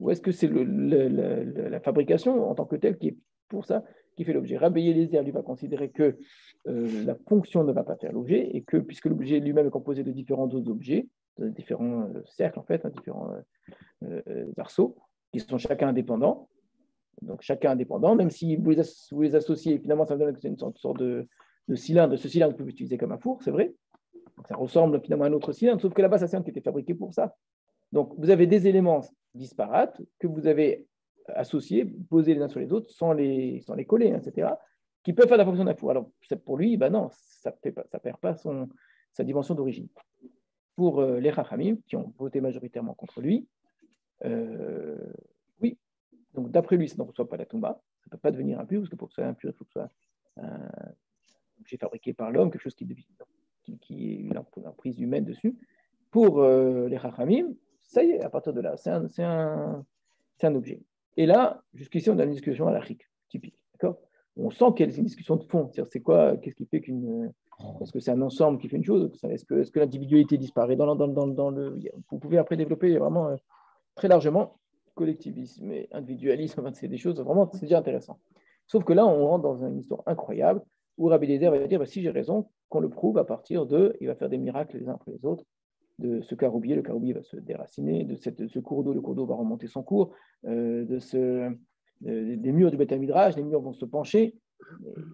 S1: Ou est-ce que c'est la fabrication en tant que telle qui est pour ça qui fait l'objet? Rabbi Eliezer lui va considérer que la fonction ne va pas faire l'objet et que puisque l'objet lui-même est composé de différents autres objets, de différents cercles en fait, différents arceaux, qui sont chacun indépendants. Donc chacun indépendant, même si vous les associez, finalement ça donne une sorte de cylindre. Ce cylindre peut être utilisé comme un four, c'est vrai. Donc, ça ressemble finalement à un autre cylindre, sauf que là-bas, c'est un cylindre qui était fabriqué pour ça. Donc, vous avez des éléments disparates que vous avez associés, posés les uns sur les autres, sans les coller, etc., qui peuvent faire la fonction d'un four. Alors, pour lui, ben non, ça ne perd pas sa dimension d'origine. Pour les Chachamim, qui ont voté majoritairement contre lui, oui. Donc, d'après lui, ça ne reçoit pas la Touma. Ça ne peut pas devenir impur, parce que pour que ce soit impur, il faut que ce soit un objet fabriqué par l'homme, quelque chose qui est une emprise humaine dessus. Pour les Chachamim, ça y est, à partir de là, c'est un objet. Et là, jusqu'ici, on a une discussion à la chic, typique. D'accord? On sent qu'il y a une discussion de fond. C'est-à-dire, c'est quoi, qu'est-ce qui fait est-ce que c'est un ensemble qui fait une chose? Est-ce que l'individualité disparaît dans le. Vous pouvez après développer vraiment très largement collectivisme et individualisme, enfin, c'est des choses vraiment, c'est déjà intéressant. Sauf que là, on rentre dans une histoire incroyable où Rabbi Eliezer va dire, bah, si j'ai raison, qu'on le prouve à partir de, il va faire des miracles les uns après les autres, de ce caroubier, le caroubier va se déraciner, de ce cours d'eau, le cours d'eau va remonter son cours, des murs du Beth Midrash, les murs vont se pencher,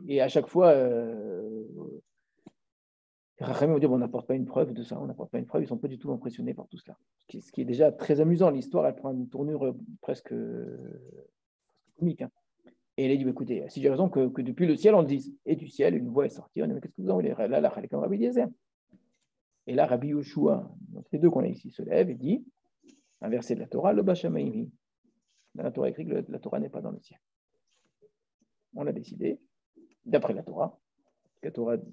S1: et à chaque fois, Rachamim vont dire, bon, on n'apporte pas une preuve de ça, on n'apporte pas une preuve, ils ne sont pas du tout impressionnés par tout cela. Ce qui est déjà très amusant, l'histoire, elle prend une tournure presque comique. Hein. Et elle a dit, bah, écoutez, si j'ai raison que depuis le ciel, on le dise, et du ciel, une voix est sortie, on dit, mais qu'est-ce que vous en voulez? Là, la comme Rabbi Eliezer. Et là, Rabbi Yoshua, donc les deux qu'on a ici, se lève et dit, un verset de la Torah, le Bashamaimi. Dans la Torah écrit que la Torah n'est pas dans le ciel. On a décidé, d'après la Torah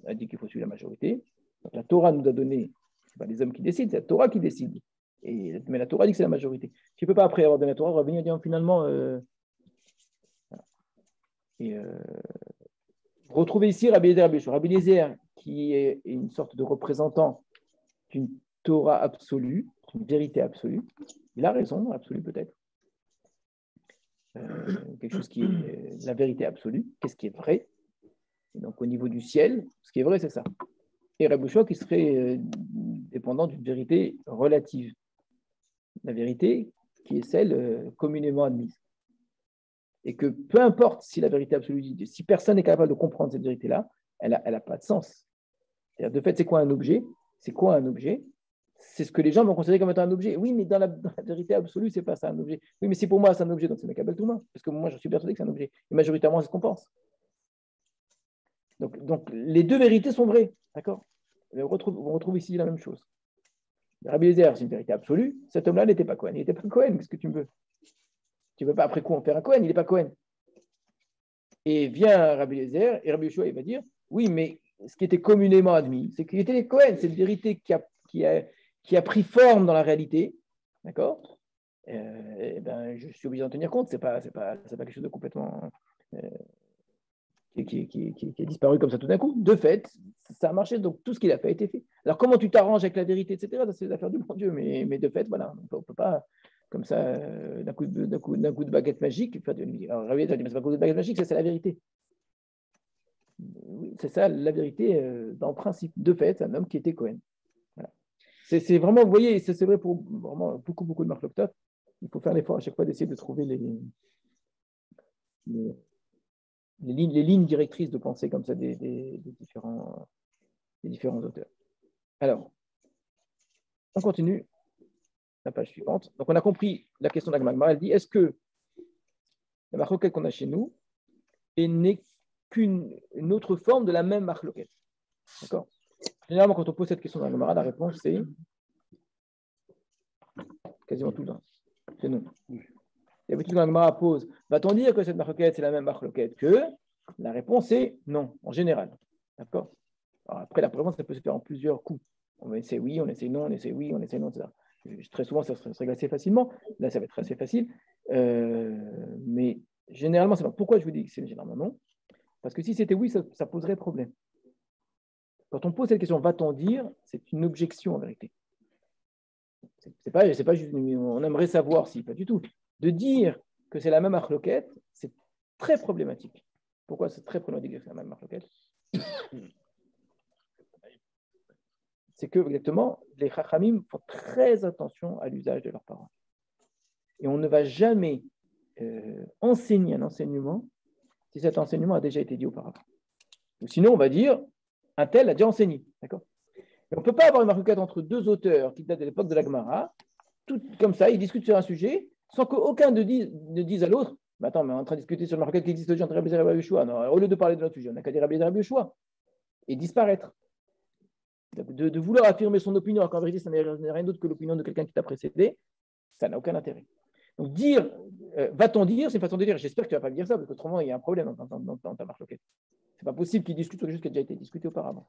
S1: a dit qu'il faut suivre la majorité. Donc la Torah nous a donné, ce n'est pas les hommes qui décident, c'est la Torah qui décide. Mais la Torah dit que c'est la majorité. Tu ne peux pas, après avoir donné la Torah, revenir et dire finalement. Retrouver ici Rabbi Eliezer. Rabbi Eliezer, qui est une sorte de représentant d'une Torah absolue, d'une vérité absolue. Il a raison, absolue peut-être. Quelque chose qui est la vérité absolue. Qu'est-ce qui est vrai? Et donc au niveau du ciel, ce qui est vrai, c'est ça. Et Rabbi Yoshua qui serait dépendant d'une vérité relative. La vérité qui est celle communément admise. Et que peu importe si la vérité absolue dit, si personne n'est capable de comprendre cette vérité-là, elle n'a pas de sens. C'est-à-dire, de fait, c'est quoi un objet? C'est quoi un objet? C'est ce que les gens vont considérer comme étant un objet. Oui, mais dans la vérité absolue, c'est pas ça un objet. Oui, mais si pour moi c'est un objet, donc c'est Mekabel Touma. Parce que moi, je suis persuadé que c'est un objet. Et majoritairement, c'est ce qu'on pense. Donc, les deux vérités sont vraies. D'accord? On retrouve ici la même chose. Rabbi Eliezer, c'est une vérité absolue. Cet homme-là n'était pas Cohen. Il n'était pas Cohen. Qu'est-ce que tu veux? Tu ne peux pas après coup en faire un Cohen. Il n'est pas Cohen. Et vient Rabbi Eliezer et Rabbi Yoshua, il va dire, oui, mais ce qui était communément admis, c'est qu'il était les Cohen. C'est une vérité qui a pris forme dans la réalité. D'accord? Je suis obligé d'en tenir compte. C'est pas quelque chose de complètement qui a disparu comme ça tout d'un coup. De fait, ça a marché, donc tout ce qu'il a fait a été fait. Alors comment tu t'arranges avec la vérité, etc., ça c'est l'affaire du bon Dieu, mais de fait, voilà, on ne peut pas, comme ça, d'un coup de baguette magique, alors Rabbi Eliezer dit, mais c'est pas un coup de baguette magique, c'est la vérité. Oui, c'est ça la vérité dans le principe. De fait, c'est un homme qui était Cohen. Voilà. C'est vraiment, vous voyez, c'est vrai pour vraiment beaucoup de marloktot. Il faut faire l'effort à chaque fois d'essayer de trouver les lignes directrices de pensée comme ça des différents auteurs. Alors, on continue la page suivante. Donc, on a compris la question d'Agmagma. Elle dit, est-ce que la marloquette qu'on a chez nous n'est qu'une autre forme de la même marloquette? D'accord? Généralement, quand on pose cette question d'Agmara, la réponse, c'est quasiment tout le temps. C'est non. Et d'habitude, quand l'Agmara pose, va-t-on dire que cette marloquette, c'est la même marloquette que? La réponse est non, en général. D'accord? Alors après, la réponse, ça peut se faire en plusieurs coups. On va essayer oui, on essaie non, on essaie oui, on essaie non, etc. Très souvent, ça se règle assez facilement. Là, ça va être assez facile. Mais généralement, c'est non. Pourquoi je vous dis que c'est généralement non? Parce que si c'était oui, ça poserait problème. Quand on pose cette question, va-t-on dire? C'est une objection en vérité. C'est pas juste, on aimerait savoir si, pas du tout. De dire que c'est la même marloquette, c'est très problématique. Pourquoi c'est très problématique de dire que c'est la même marloquette? C'est que, exactement, les chachamim font très attention à l'usage de leurs paroles. Et on ne va jamais enseigner un enseignement si cet enseignement a déjà été dit auparavant. Ou sinon, on va dire, un tel a déjà enseigné. D'accord? Mais on ne peut pas avoir une marloquette entre deux auteurs qui datent de l'époque de la Gemara, tout comme ça, ils discutent sur un sujet, sans qu'aucun ne dise à l'autre, mais attends, mais on est en train de discuter sur une marloquette qui existe déjà entre Rabbi Eliezer et Rabbi Yoshua. Non, au lieu de parler de notre sujet, on n'a qu'à dire Rabbi Eliezer et Rabbi Yoshua et disparaître. De vouloir affirmer son opinion, alors qu'en vérité, ça n'est rien d'autre que l'opinion de quelqu'un qui t'a précédé, ça n'a aucun intérêt. Donc dire, va-t-on dire, c'est une façon de dire, j'espère que tu ne vas pas me dire ça, parce qu'autrement, il y a un problème dans ta marloquette. Ce n'est pas possible qu'il discute sur quelque chose qui a déjà été discuté auparavant.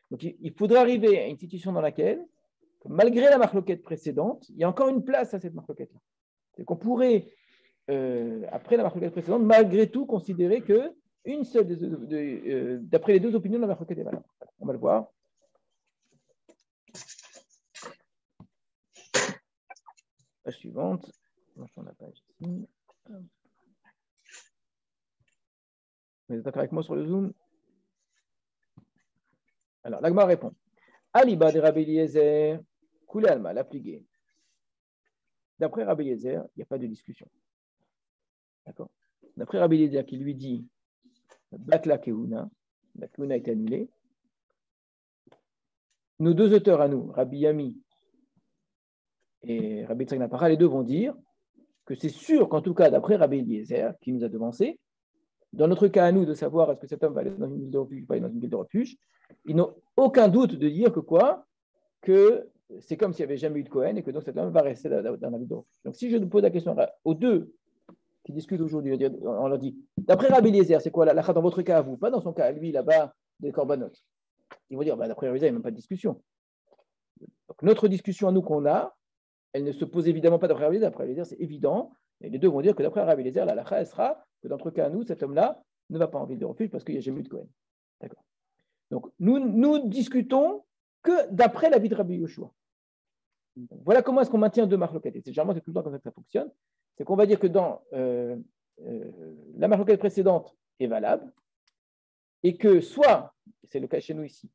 S1: Donc il faudra arriver à une situation dans laquelle, malgré la marloquette précédente, il y a encore une place à cette marloquette-là. C'est qu'on pourrait, après la marloquette précédente, malgré tout, considérer que une seule d'après les deux opinions de la marloquette est valable. On va le voir. Page suivante. je tourne la page ici. Vous êtes d'accord avec moi sur le Zoom? Alors, l'Agma répond. Aliba de Rabbi Eliezer, Koulé Alma, l'appliqué. D'après Rabbi Eliezer, il n'y a pas de discussion. D'accord? D'après Rabbi Eliezer qui lui dit Batla Keuna, la Keuna est annulée. Nos deux auteurs à nous, Rabbi Yami et Rabbi Tzag Napara, les deux vont dire que c'est sûr qu'en tout cas, d'après Rabbi Eliezer, qui nous a devancé, dans notre cas à nous de savoir est-ce que cet homme va aller dans une ville de refuge ou pas dans une ville de refuge, ils n'ont aucun doute de dire que quoi? Que c'est comme s'il n'y avait jamais eu de Cohen et que donc cet homme va rester dans la ville de refuge. Donc si je pose la question aux deux qui discutent aujourd'hui, on leur dit, d'après Rabbi Eliezer, c'est quoi la dans votre cas à vous, pas dans son cas à lui là-bas des Korbanot. Ils vont dire, d'après Rabbi Eliezer, il n'y a même pas de discussion. Donc notre discussion à nous qu'on a, elle ne se pose évidemment pas d'après Rabbi Eliezer. D'après Rabbi Eliezer, c'est évident. Et les deux vont dire que d'après Rabbi Eliezer, la halakha, elle sera que dans notre cas à nous, cet homme-là ne va pas en ville de refuge parce qu'il n'y a jamais eu de Cohen. D'accord. Donc nous discutons que d'après l'avis de Rabbi Yoshua. Voilà comment est-ce qu'on maintient deux marloquettes. Et c'est généralement tout le temps comme ça que ça fonctionne. C'est qu'on va dire que dans la marloquette précédente est valable et que soit, c'est le cas chez nous ici,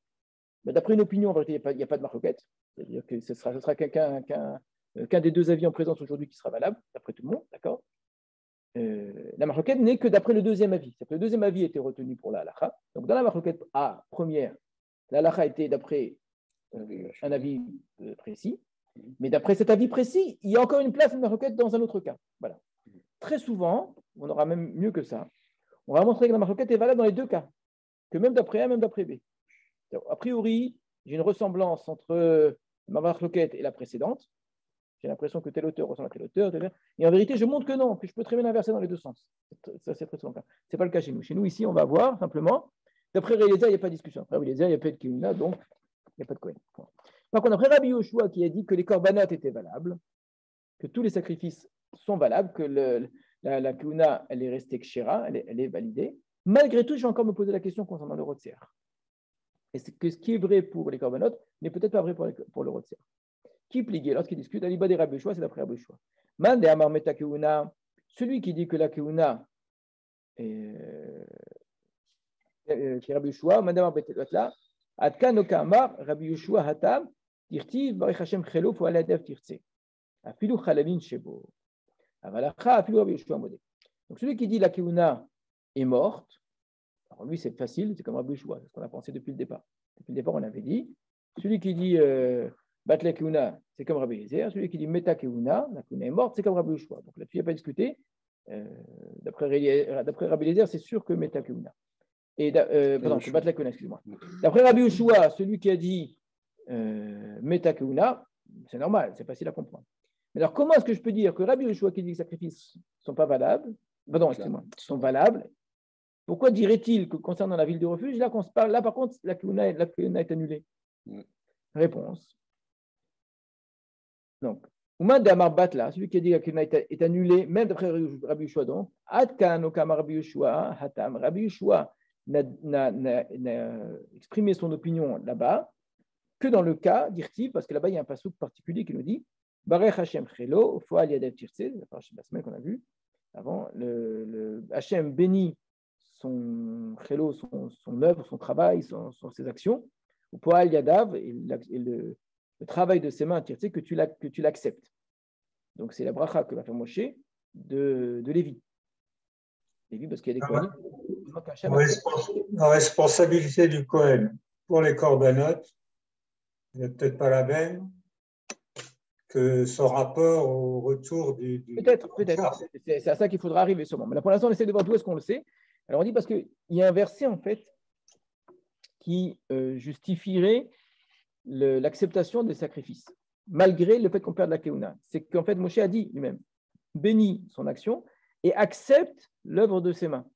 S1: d'après une opinion, en vérité, il n'y a pas de marloquette. C'est-à-dire que ce sera qu'un des deux avis en présence aujourd'hui qui sera valable, d'après tout le monde, d'accord. La marloquette n'est que d'après le deuxième avis. C'est-à-dire que le deuxième avis était retenu pour la halakha. Donc dans la marloquette A première, la halakha était d'après un avis précis, mais d'après cet avis précis, il y a encore une place de marloquette dans un autre cas. Voilà. Très souvent, on aura même mieux que ça, on va montrer que la marloquette est valable dans les deux cas, que même d'après A, même d'après B. A priori, j'ai une ressemblance entre ma marloquette et la précédente. J'ai l'impression que tel auteur ressemble à tel auteur. Et en vérité, je montre que non, que je peux très bien inverser dans les deux sens. Ça, c'est très souvent le cas. Ce n'est pas le cas chez nous. Chez nous, ici, on va voir simplement, d'après Eliezer, il n'y a pas de discussion. Après Eliezer, il n'y a pas de Keuna, donc il n'y a pas de Kohen. Par contre, après Rabbi Yoshua qui a dit que les korbanot étaient valables, que tous les sacrifices sont valables, que la Keuna, elle est restée kshera, elle est validée. Malgré tout, je vais encore me poser la question concernant le rotser. Et c'est que ce qui est vrai pour les korbanot n'est peut-être pas vrai pour le rotser. Qui pligue lorsqu'il discute, Aliba des Rabbi Yoshua, c'est d'après Rabbi Yoshua. Man de Amar Meta Keuna, celui qui dit que la Keuna qui est Rabbi Yoshua, Man de Amar Betla, Adkan Okamar, Rabbi Yoshua Hatam, Tirtiv, Barich Hashem Chelo, Fo Aladev Tirtse. Afilu Chalavin Shebo. Avalacha, Afilu Rabbi Yoshua Modé. Donc celui qui dit la Keuna est morte, alors lui c'est facile, c'est comme Rabbi Yoshua, c'est ce qu'on a pensé depuis le départ. Depuis le départ, on avait dit, celui qui dit Batla Keuna, c'est comme Rabbi Eliezer. Celui qui dit Meta Keuna, la Keuna est morte, c'est comme Rabbi Yoshua. Donc là-dessus, il n'y a pas à discuter. D'après Rabbi Eliezer, c'est sûr que Meta Keuna. Pardon, que Batla Keuna, excuse-moi. D'après Rabbi Yoshua, celui qui a dit Meta Keuna, c'est normal, c'est facile à comprendre. Mais alors, comment est-ce que je peux dire que Rabbi Yoshua qui dit que les sacrifices ne sont pas valables, pardon, excuse-moi, sont valables, pourquoi dirait-il que concernant la ville de refuge, là, par contre, la Keuna est annulée? Réponse. Donc, Ouman de Amar Batla, celui qui a dit que la Keuna est annulée, même d'après Rabbi Yoshua, donc, Adkan Okama Rabbi Yoshua, Hatam, Rabbi Yoshua n'a exprimé son opinion là-bas que dans le cas d'Irtiv, parce que là-bas, il y a un passouk particulier qui nous dit Barech Hashem Chelo, Foal Yadev Tirtse, la semaine qu'on a vue avant, le Hashem bénit son Chelo, son œuvre, son travail, ses actions, ou Foal Yadav, et le travail de ses mains, Tirtse, que tu l'acceptes. Donc, c'est la bracha que va faire Moshe de Lévi. Lévi, parce qu'il y a des Kohanim.
S6: La responsabilité du Kohen pour les korbanot n'est peut-être pas la même que son rapport au retour du
S1: Peut-être. C'est à ça qu'il faudra arriver sûrement. Mais là, pour l'instant, on essaie de voir d'où est-ce qu'on le sait. Alors, on dit parce qu'il y a un verset, en fait, qui justifierait l'acceptation des sacrifices, malgré le fait qu'on perde la Keuna. C'est qu'en fait, Moshe a dit lui-même, bénit son action et accepte l'œuvre de ses mains.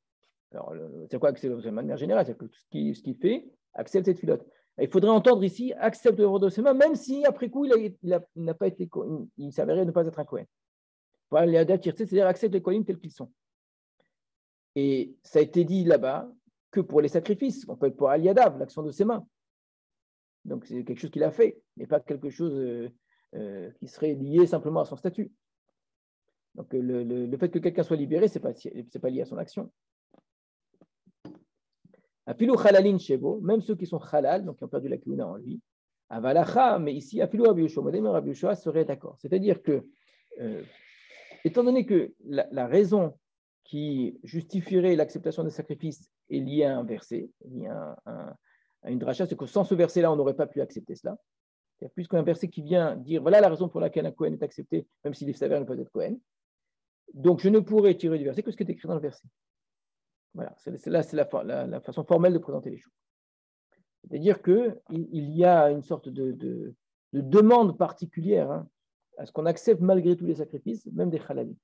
S1: Alors, c'est quoi accepter l'œuvre de ses mains de manière générale? C'est que ce qu'il fait, accepte cette filote. Il faudrait entendre ici, accepte l'œuvre de ses mains, même si après coup, il n'a pas été, il s'avérait ne pas être un Kohen. Voilà, c'est-à-dire accepte les Kohanim tels qu'ils sont. Et ça a été dit là-bas que pour les sacrifices, on peut être pour Al-Yadav, l'action de ses mains. Donc c'est quelque chose qu'il a fait, mais pas quelque chose qui serait lié simplement à son statut. Donc, le fait que quelqu'un soit libéré, ce n'est pas lié à son action. Afilou chalalin shebo, même ceux qui sont halal, donc qui ont perdu la kihuna en lui, avalacha, mais ici, afilou Rabbi Yoshua, modem Rabbi Yoshua serait d'accord. C'est-à-dire que, étant donné que la raison qui justifierait l'acceptation des sacrifices est liée à un verset, liée à une dracha, c'est que sans ce verset-là, on n'aurait pas pu accepter cela. Il y a plus qu'un verset qui vient dire voilà la raison pour laquelle un Kohen est accepté, même s'il s'avère ne pas être Kohen. Donc, je ne pourrais tirer du verset que ce qui est écrit dans le verset. Voilà, c'est la façon formelle de présenter les choses. C'est-à-dire qu'il y a une sorte de demande particulière à ce qu'on accepte malgré tous les sacrifices, même des halalim.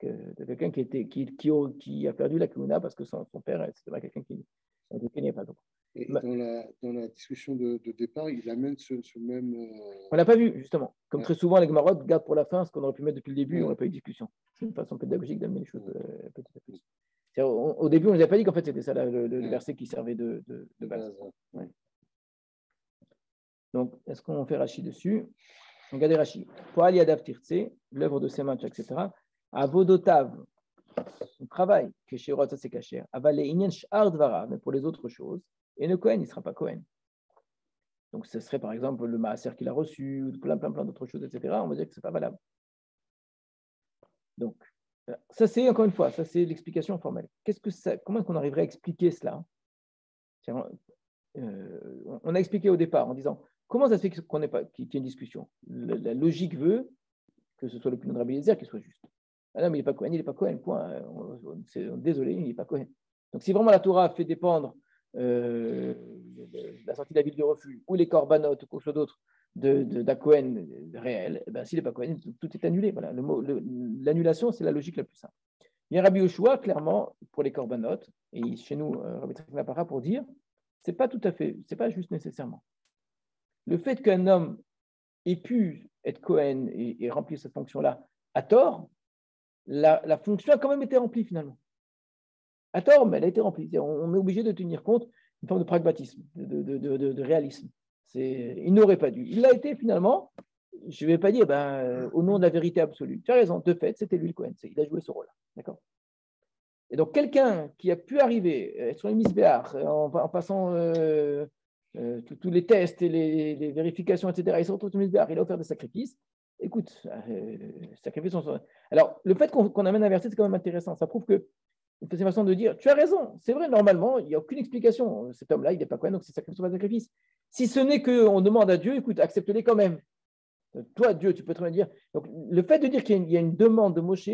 S1: De quelqu'un qui a perdu la kihuna parce que son père, c'était pas quelqu'un qui n'était pas. Donc.
S3: Et dans la discussion de départ, il amène ce même.
S1: On ne l'a pas vu, justement. Comme très souvent, les Gemarot gardent pour la fin ce qu'on aurait pu mettre depuis le début, on n'aurait pas eu de discussion. C'est une façon pédagogique d'amener les choses petit à petit. Au début, on ne nous a pas dit qu'en fait, c'était ça le verset qui servait de base. Ouais. Donc, est-ce qu'on fait Rashi dessus? Regardez Rashi. Poal Yadav Tirtse, l'œuvre de ses mains, etc. Avodotav, son travail, que chez Rota c'est caché. Avale Inyan Sh'ar Dvara, mais pour les autres choses. Et le Kohen, il ne sera pas Kohen. Donc, ce serait par exemple le maaser qu'il a reçu, ou plein d'autres choses, etc. On va dire que ce n'est pas valable. Donc, ça c'est, encore une fois, ça c'est l'explication formelle. Comment est-ce qu'on arriverait à expliquer cela? On a expliqué au départ en disant, comment ça se fait qu'il y ait une discussion? La logique veut que ce soit l'opinion de Rabbi Eliezer qui soit juste. Ah non, mais il n'est pas Kohen, point. Désolé, il n'est pas Kohen. Donc, si vraiment la Torah fait dépendre la sortie de la ville de refuge ou les corbanotes ou quelque chose d'autre d'un Kohen réel, ben, s'il n'est pas Kohen, tout est annulé. Voilà. L'annulation, c'est la logique la plus simple. Il y a Rabbi Yoshua, clairement, pour les corbanotes, et chez nous, Rabbi Tzachar pour dire, c'est pas tout à fait, c'est pas juste nécessairement. Le fait qu'un homme ait pu être Kohen et remplir cette fonction-là à tort, la fonction a quand même été remplie finalement. À tort, mais elle a été remplie. On est obligé de tenir compte d'une forme de pragmatisme, de réalisme. Il n'aurait pas dû. Il l'a été finalement, je ne vais pas dire au nom de la vérité absolue. Tu as raison, de fait, c'était lui le Kohen. Il a joué ce rôle-là. D'accord ? Et donc, quelqu'un qui a pu arriver sur les misbéach, en passant tous les tests et les vérifications, etc., il se retrouve sur les misbéach, il a offert des sacrifices. Écoute, sacrifices sont. Alors, le fait qu'on amène un verset, c'est quand même intéressant. Ça prouve que c'est une façon de dire, tu as raison, c'est vrai, normalement, il n'y a aucune explication. Cet homme-là, il n'est pas Kohen, donc c'est sacrifice ou pas sacrifice. Si ce n'est qu'on demande à Dieu, écoute, accepte-les quand même. Toi, Dieu, tu peux très bien dire. Donc, le fait de dire qu'il y a une demande de Moshe,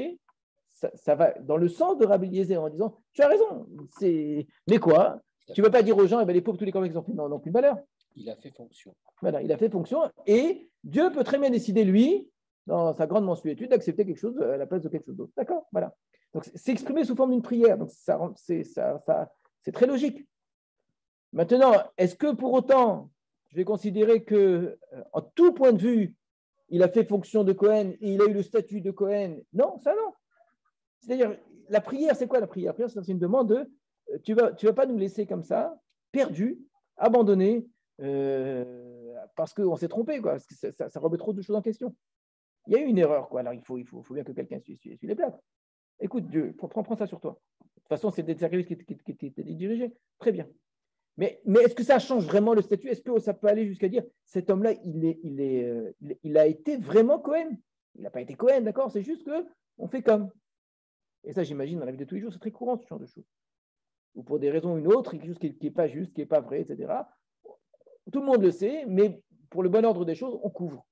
S1: ça va dans le sens de Rabbi Eliezer en disant, tu as raison, mais quoi? Tu ne vas pas dire aux gens, eh bien, les pauvres, tous les corbans, ils n'ont plus de valeur.
S2: Il a fait fonction.
S1: Voilà, il a fait fonction et Dieu peut très bien décider, lui, dans sa grande mensuétude, d'accepter quelque chose à la place de quelque chose d'autre. D'accord? Voilà. Donc, c'est exprimé sous forme d'une prière. Donc, c'est très logique. Maintenant, est-ce que pour autant, je vais considérer que, en tout point de vue, il a fait fonction de Kohen et il a eu le statut de Kohen? Non, ça non. C'est-à-dire, la prière, c'est quoi la prière? La prière, c'est une demande de tu vas pas nous laisser comme ça, perdus, abandonnés, parce qu'on s'est trompé, quoi, parce que ça remet trop de choses en question. Il y a eu une erreur, quoi. Alors, il faut bien que quelqu'un suive les plâtres. Écoute, Dieu, prends ça sur toi. De toute façon, c'est des sacrifices qui étaient dirigés. Très bien. Mais est-ce que ça change vraiment le statut? Est-ce que ça peut aller jusqu'à dire cet homme-là, il a été vraiment Kohen? Il n'a pas été Kohen, d'accord? C'est juste qu'on fait comme. Et ça, j'imagine, dans la vie de tous les jours, c'est très courant, ce genre de choses. Ou pour des raisons ou une autre, quelque chose qui n'est pas juste, qui n'est pas vrai, etc. Tout le monde le sait, mais pour le bon ordre des choses, on couvre.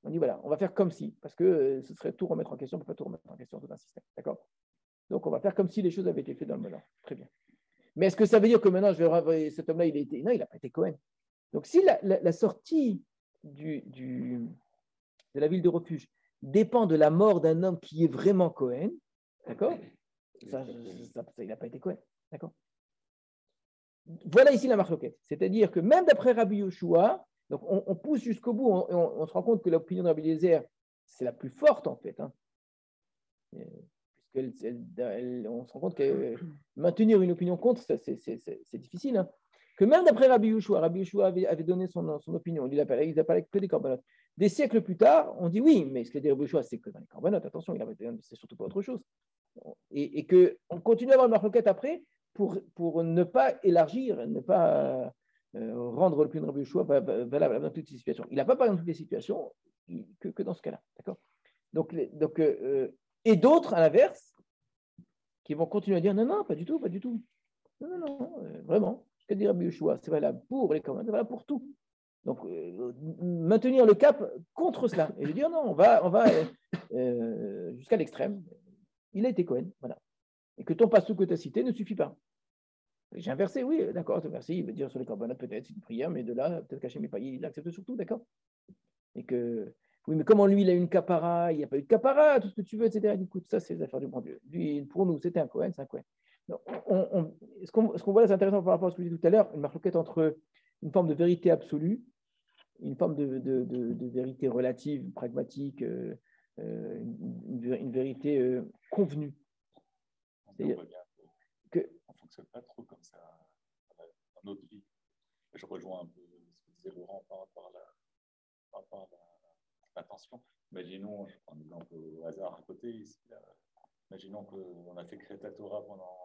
S1: On dit, voilà, on va faire comme si, parce que ce serait tout remettre en question, on ne peut pas tout remettre en question, tout un système. D'accord? Donc, on va faire comme si les choses avaient été faites dans le bon ordre. Très bien. Mais est-ce que ça veut dire que maintenant, je vais renvoyer cet homme-là, il a été. Non, il n'a pas été Kohen. Donc, si la sortie de la ville de refuge dépend de la mort d'un homme qui est vraiment Kohen, d'accord? Il n'a pas été Kohen. D'accord? Voilà ici la marloquette. C'est-à-dire que même d'après Rabbi Yoshua, donc on pousse jusqu'au bout, on se rend compte que l'opinion de Rabbi Eliezer, c'est la plus forte en fait. Hein. On se rend compte que maintenir une opinion contre, c'est difficile. Hein. que même d'après Rabbi Yehoshua avait donné son opinion, il n'a parlé que des corbanotes. Des siècles plus tard, on dit oui, mais ce que dit Rabbi Yehoshua, c'est que dans les corbanotes, attention, c'est surtout pas autre chose. Et qu'on continue à avoir une marloquette après pour ne pas élargir, ne pas rendre le plus de Rabbi Yehoshua valable dans toutes les situations. Il n'a pas parlé dans toutes les situations, que dans ce cas-là. D'accord ? Et d'autres, à l'inverse, qui vont continuer à dire non, pas du tout. Non, vraiment. Ce que dit Rabbi Yehoshua, c'est valable pour les corbanotes, c'est valable pour tout. Donc, maintenir le cap contre cela. Et je dire non, on va jusqu'à l'extrême. Il a été Cohen, voilà. Et que ton pasouk que tu as cité ne suffit pas. J'ai inversé, oui, d'accord, merci. Il veut dire sur les corbanotes, peut-être, c'est une prière, mais de là, peut-être qu'Hachem n'est pas, il accepte surtout, d'accord. Et que, oui, mais comment lui, il a eu une capara, il n'y a pas eu de capara, tout ce que tu veux, etc. Écoute, ça, c'est les affaires du bon Dieu. Lui, pour nous, c'était un Cohen, c'est un Cohen. Donc, ce qu'on voit là, c'est intéressant par rapport à ce que je disais tout à l'heure, une marloquette entre une forme de vérité absolue, une forme de vérité relative, pragmatique, une vérité convenue.
S5: On voit bien qu'on ne fonctionne pas trop comme ça dans notre vie. Je rejoins un peu ce que disait Laurent par rapport à l'attention. Imaginons, je prends un exemple au hasard à côté, ici, là, imaginons qu'on a fait Kreta Torah pendant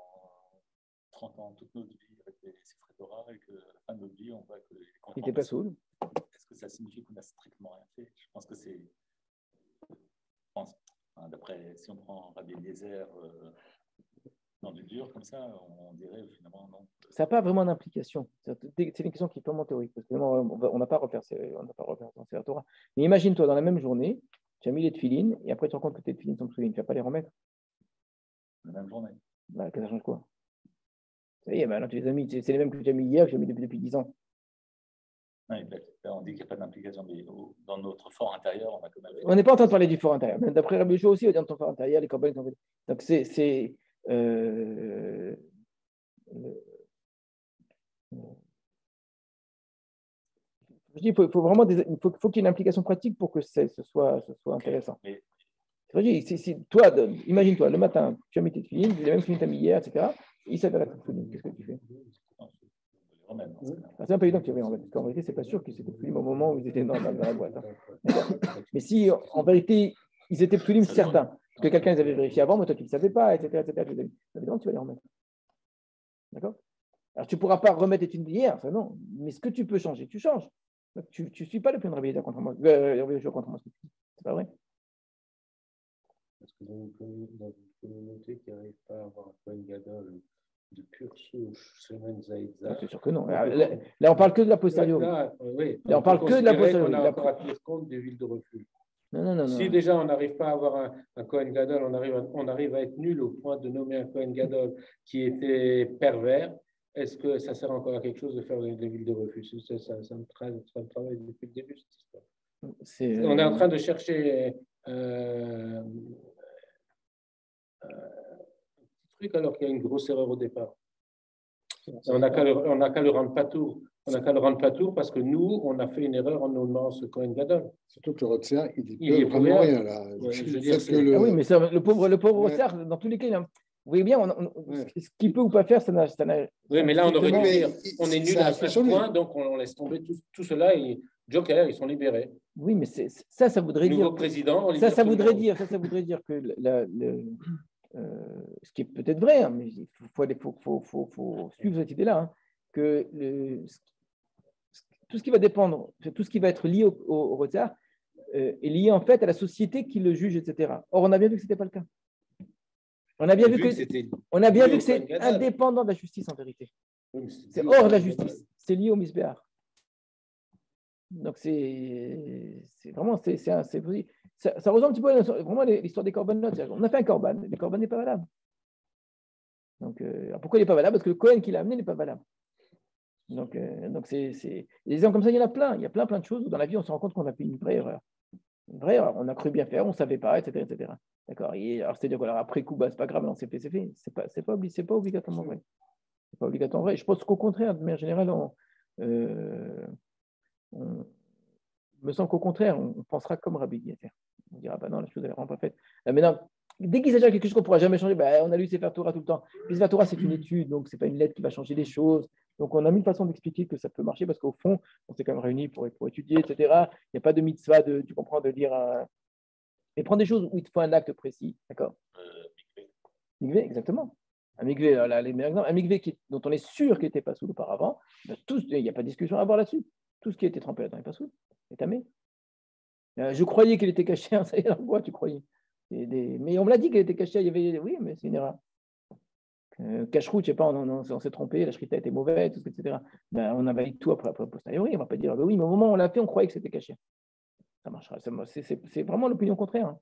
S5: 30 ans, toute notre vie, avec les Sifrei Torah, et qu'à la fin de notre vie, on voit que les
S1: il n'était pas saoul.
S5: Est-ce que ça signifie qu'on n'a strictement rien fait? Je pense que c'est. D'après, si on prend Rabbi Eliezer dans du dur, comme ça, on dirait finalement non.
S1: Ça n'a pas vraiment d'implication. C'est une question qui est purement théorique. Parce que on n'a pas refaire la Torah. Mais imagine-toi, dans la même journée, tu as mis les tefilines, et après tu te rends compte que tes tefilines sont tefilines. Tu ne vas pas les remettre.
S5: La même journée.
S1: Bah, ça change quoi? Ça y est, maintenant tu les as mis. C'est les mêmes que tu as mis hier, que j'ai mis depuis 10 ans.
S5: Ouais, là, on dit qu'il n'y a pas d'implication, mais dans notre fort intérieur, on a quand même.
S1: On n'est pas en train de parler du fort intérieur. Même d'après Rabbi Yehoshua aussi, on dit dans ton fort intérieur, les corbanes sont. Donc c'est je dis, faut vraiment faut qu'il y ait une implication pratique pour que ce soit intéressant.
S5: Mais...
S1: Toi, imagine-toi, le matin, tu as mis tes filines, les mêmes filines que tu as mis hier, etc. Il s'appelle la tefilin. Qu'est-ce que tu fais? C'est un peu évident que tu avais en fait. Parce qu'en vérité, c'est pas sûr qu'ils étaient psulim au moment où ils étaient dans la boîte. Hein. Mais si, en vérité, ils étaient psulim certains, que quelqu'un les avait vérifiés avant, mais toi tu ne le savais pas, etc. Évidemment, tu vas les remettre. D'accord? Alors, tu ne pourras pas remettre les thunes d'hier, ça non. Mais ce que tu peux changer, tu changes. Donc, tu ne suis pas le plein de réveil contre moi. Contre moi, c'est pas vrai.
S4: Parce que dans une communauté qui n'arrive pas à avoir un Kohen Gadol de pure souche, semaine Zaïdza.
S1: C'est sûr que non. Là, on parle que de la posteriori.
S4: Là,
S1: on parle que de la posteriori.
S4: On a encore à tenir compte des villes de refuge.
S1: Non.
S4: Si déjà on n'arrive pas à avoir un Kohen Gadol, on arrive à être nul au point de nommer un Kohen Gadol qui était pervers, est-ce que ça sert encore à quelque chose de faire des villes de refuge? Ça me travaille depuis le début, cette histoire. On est en train de chercher un truc alors qu'il y a une grosse erreur au départ. On n'a qu'à le rendre patour. On n'a qu'à le rendre patour parce que nous, on a fait une erreur en nommant ce Kohen Gadol.
S3: Surtout que le Rotzer, il est vraiment rien là.
S1: Oui, mais le pauvre Rotzer, dans tous les cas, vous voyez bien, ce qu'il peut ou pas faire, ça n'a.
S4: Oui, mais là, on aurait dû dire, on est nul à ce point, donc on laisse tomber tout cela. Et Joker, ils sont libérés.
S1: Oui, mais ça voudrait dire.
S4: Nouveau président.
S1: Ça voudrait dire que ce qui est peut-être vrai, hein, mais il faut suivre cette idée-là, hein, que tout ce qui va dépendre, tout ce qui va être lié au retard est lié en fait à la société qui le juge, etc. Or, on a bien vu que ce n'était pas le cas. On a bien vu que c'est indépendant de la justice en vérité. C'est hors de la justice. C'est lié au misbéar. Donc, c'est vraiment, ça rejoint un petit peu vraiment l'histoire des corbanotes. On a fait un corban, le corban n'est pas valable. Donc, pourquoi il n'est pas valable? Parce que le Cohen qui l'a amené n'est pas valable. Donc des exemples comme ça, il y en a plein. Il y a plein de choses où dans la vie, on se rend compte qu'on a fait une vraie erreur. Une vraie erreur. On a cru bien faire, on ne savait pas, etc. D'accord. Alors, c'est-à-dire qu'après coup, c'est pas grave, non, c'est fait. C'est pas obligatoirement vrai. C'est pas obligatoirement vrai. Je pense qu'au contraire, de manière générale, me semble qu'au contraire, on pensera comme Rabbi Eliezer. On dira, non, la chose, elle n'est vraiment pas faite. Maintenant, dès qu'il s'agit de quelque chose qu'on ne pourra jamais changer, on a lu Sefer Torah tout le temps. Sefer Torah, c'est une étude, donc ce n'est pas une lettre qui va changer les choses. Donc, on a mille façons d'expliquer que ça peut marcher parce qu'au fond, on s'est quand même réunis pour étudier, etc. Il n'y a pas de mitzvah, tu comprends, de dire. Mais prends des choses où il te faut un acte précis, d'accord? Mikvé, exactement. Un mikvé, là, les meilleurs exemples, un mikvé dont on est sûr qu'il n'était pas sous auparavant, ben, il n'y a pas de discussion à avoir là-dessus. Tout ce qui était trempé là-dedans n'est pas sous, est tamé. Je croyais qu'il était caché, ça y est, quoi tu croyais? Mais on me l'a dit qu'il était caché, il y avait. Oui, mais c'est une erreur. Cacheroute, je ne sais pas, on s'est trompé, la shrita était mauvaise, etc. Ben, on a tout après posteriori, on ne va pas dire, ben oui, mais au moment où on l'a fait, on croyait que c'était caché. Ça marchera. C'est vraiment l'opinion contraire. Hein.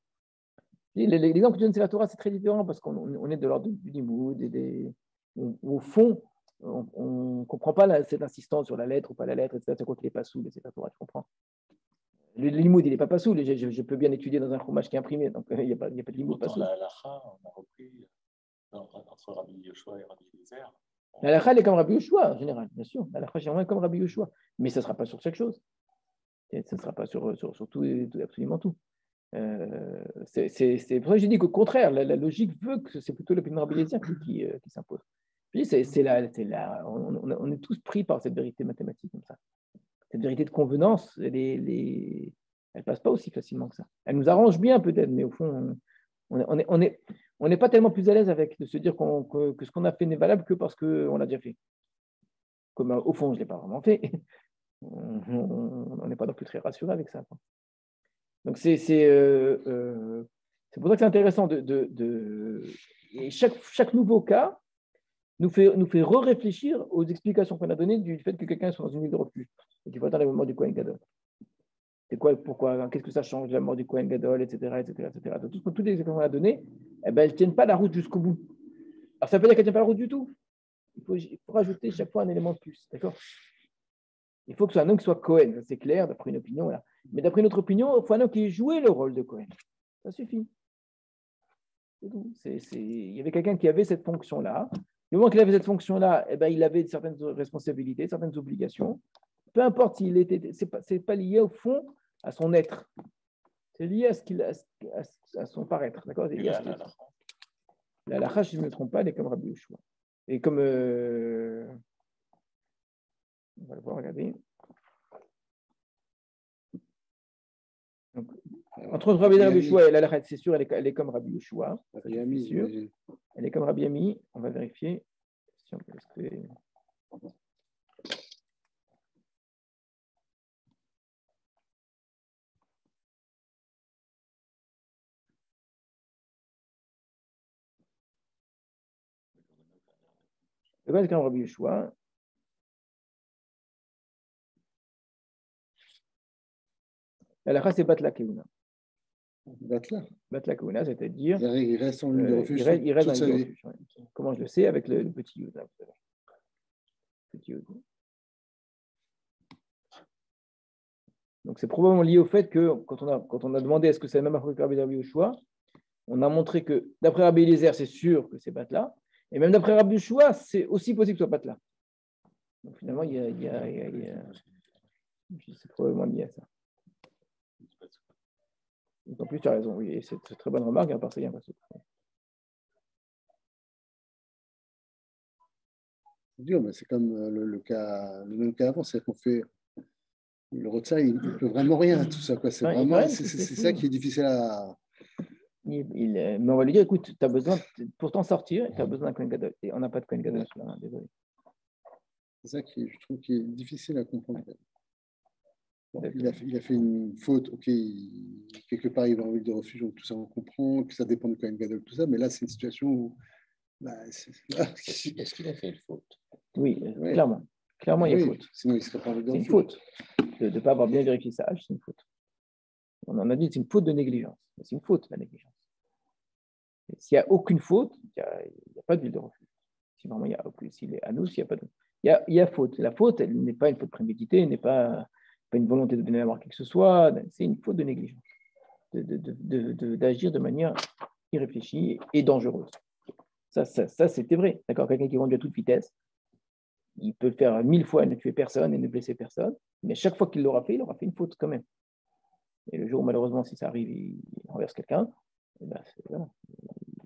S1: L'exemple que tu donnes, c'est la Torah, c'est très différent parce qu'on est de l'ordre du limoud, au fond, on ne comprend pas cette insistance sur la lettre ou pas la lettre, etc. C'est quoi qu'il n'est pas sous, c'est la Torah, tu comprends. Le limoud, il n'est pas sous, je peux bien étudier dans un fromage qui est imprimé, donc il n'y a pas de limoud pas sous.
S5: Dans la halacha, on a repris entre Rabbi Yoshua et Rabbi Eliezer.
S1: La halacha, elle est comme Rabbi Yoshua, en général, bien sûr. La halacha, c'est comme Rabbi Yoshua, mais ça ne sera pas sur chaque chose. Et ça ne sera pas sur tout, absolument tout. C'est pour ça que j'ai dit qu'au contraire, la logique veut que c'est plutôt l'opinion de Rabbi Eliezer qui s'impose. On est tous pris par cette vérité mathématique comme ça. Cette vérité de convenance, elle ne passe pas aussi facilement que ça. Elle nous arrange bien peut-être, mais au fond, on n'est pas tellement plus à l'aise avec de se dire que ce qu'on a fait n'est valable que parce qu'on l'a déjà fait. Comme au fond, je ne l'ai pas vraiment fait. On n'est pas non plus très rassuré avec ça. Donc, c'est pour ça que c'est intéressant et chaque nouveau cas nous fait réfléchir aux explications qu'on a données du fait que quelqu'un soit dans une île de refuge et qu'il faut attendre la mort du Kohen Gadol. C'est quoi, pourquoi, qu'est-ce que ça change, la mort du Kohen Gadol, etc. Donc, toutes les explications qu'on a données, elles ne tiennent pas la route jusqu'au bout. Alors, ça veut pas dire qu'elles ne tiennent pas la route du tout. Il faut rajouter chaque fois un élément de plus. D'accord? Il faut que ce soit un homme qui soit Cohen, c'est clair, d'après une opinion. Voilà. Mais d'après notre opinion, il faut un homme qui ait joué le rôle de Cohen. Ça suffit. C'est tout. Il y avait quelqu'un qui avait cette fonction-là. Du moment qu'il avait cette fonction-là, eh ben, il avait certaines responsabilités, certaines obligations. Peu importe s'il était. C'est pas lié au fond à son être. C'est lié à son paraître. D'accord? La halakha, si je ne me trompe pas, elle est comme Rabbi Yoshua. Et comme. On va le voir, regardez. Donc, entre Rabbi Yoshua et l'halakha, c'est sûr, elle est comme Rabbi Yoshua. C'est sûr. Elle est comme Rabbi Ami. On va vérifier si on peut rester. C'est comme Rabbi Yoshua. L'halakha, c'est Batla Keuna. Batla Keuna, c'est-à-dire.
S3: Il reste en ligne de refuge.
S1: Il reste dans l'île de refuge. Ouais. Comment je le sais? Avec le petit Yud. Petit Yud. Donc, c'est probablement lié au fait que quand on a demandé est-ce que c'est la même affaire que Rabbi Yoshua, on a montré que d'après Rabbi Eliezer, c'est sûr que c'est Batla. Et même d'après Rabbi Yoshua, c'est aussi possible que ce soit Batla. Donc, finalement, c'est probablement lié à ça. En plus, tu as raison, oui, et c'est une très bonne remarque, hein, parce qu'il y a un passage.
S3: C'est comme le même cas avant, c'est qu'on fait le Rotsa, il ne peut vraiment rien, tout ça. C'est ça qui est difficile à.
S1: Mais on va lui dire, écoute, tu as besoin, pour t'en sortir, tu as besoin d'un Kohen Gadol. Et on n'a pas de Kohen Gadol, désolé.
S3: C'est ça qui, je trouve, qui est difficile à comprendre. Bon, il a fait une faute, ok, quelque part il va en ville de refuge, donc tout ça on comprend, que ça dépend de Kohen Gadol, tout ça, mais là c'est une situation où.
S2: Est-ce qu'il a fait une faute?
S1: Oui, clairement. Clairement, il y a faute.
S3: Sinon, il serait pas en ville de refuge.
S1: C'est une faute. De ne pas avoir bien vérifié ça, c'est une faute. On en a dit, c'est une faute de négligence. C'est une faute, la négligence. S'il n'y a aucune faute, il n'y a pas de ville de refuge. Si vraiment il y a aucune, s'il est à nous, s'il n'y a pas de. Il y a faute. La faute, elle n'est pas une faute préméditée, elle n'est pas une volonté de donner à voir qui que ce soit, c'est une faute de négligence, d'agir de manière irréfléchie et dangereuse. Ça c'était vrai. D'accord, quelqu'un qui conduit à toute vitesse, il peut faire 1000 fois et ne tuer personne et ne blesser personne, mais chaque fois qu'il l'aura fait, il aura fait une faute quand même. Et le jour où, malheureusement, si ça arrive, il renverse quelqu'un, voilà,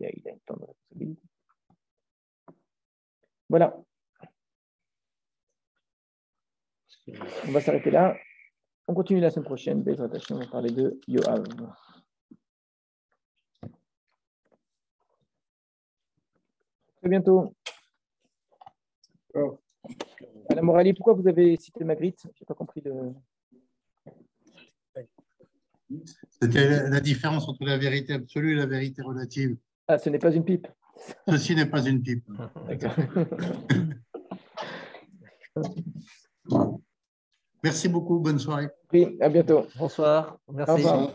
S1: il a une forme de responsabilité. Voilà. On va s'arrêter là. On continue la semaine prochaine. Bezrat Hashem, on va parler de Yoav. À bientôt. Madame Morali, pourquoi vous avez cité Magritte? Je n'ai pas compris.
S7: C'était la différence entre la vérité absolue et la vérité relative.
S1: Ah, ce n'est pas une pipe.
S7: Ceci n'est pas une pipe.
S1: D'accord.
S7: Merci beaucoup, bonne soirée.
S1: Oui, à bientôt.
S8: Bonsoir. Merci.
S1: Au revoir.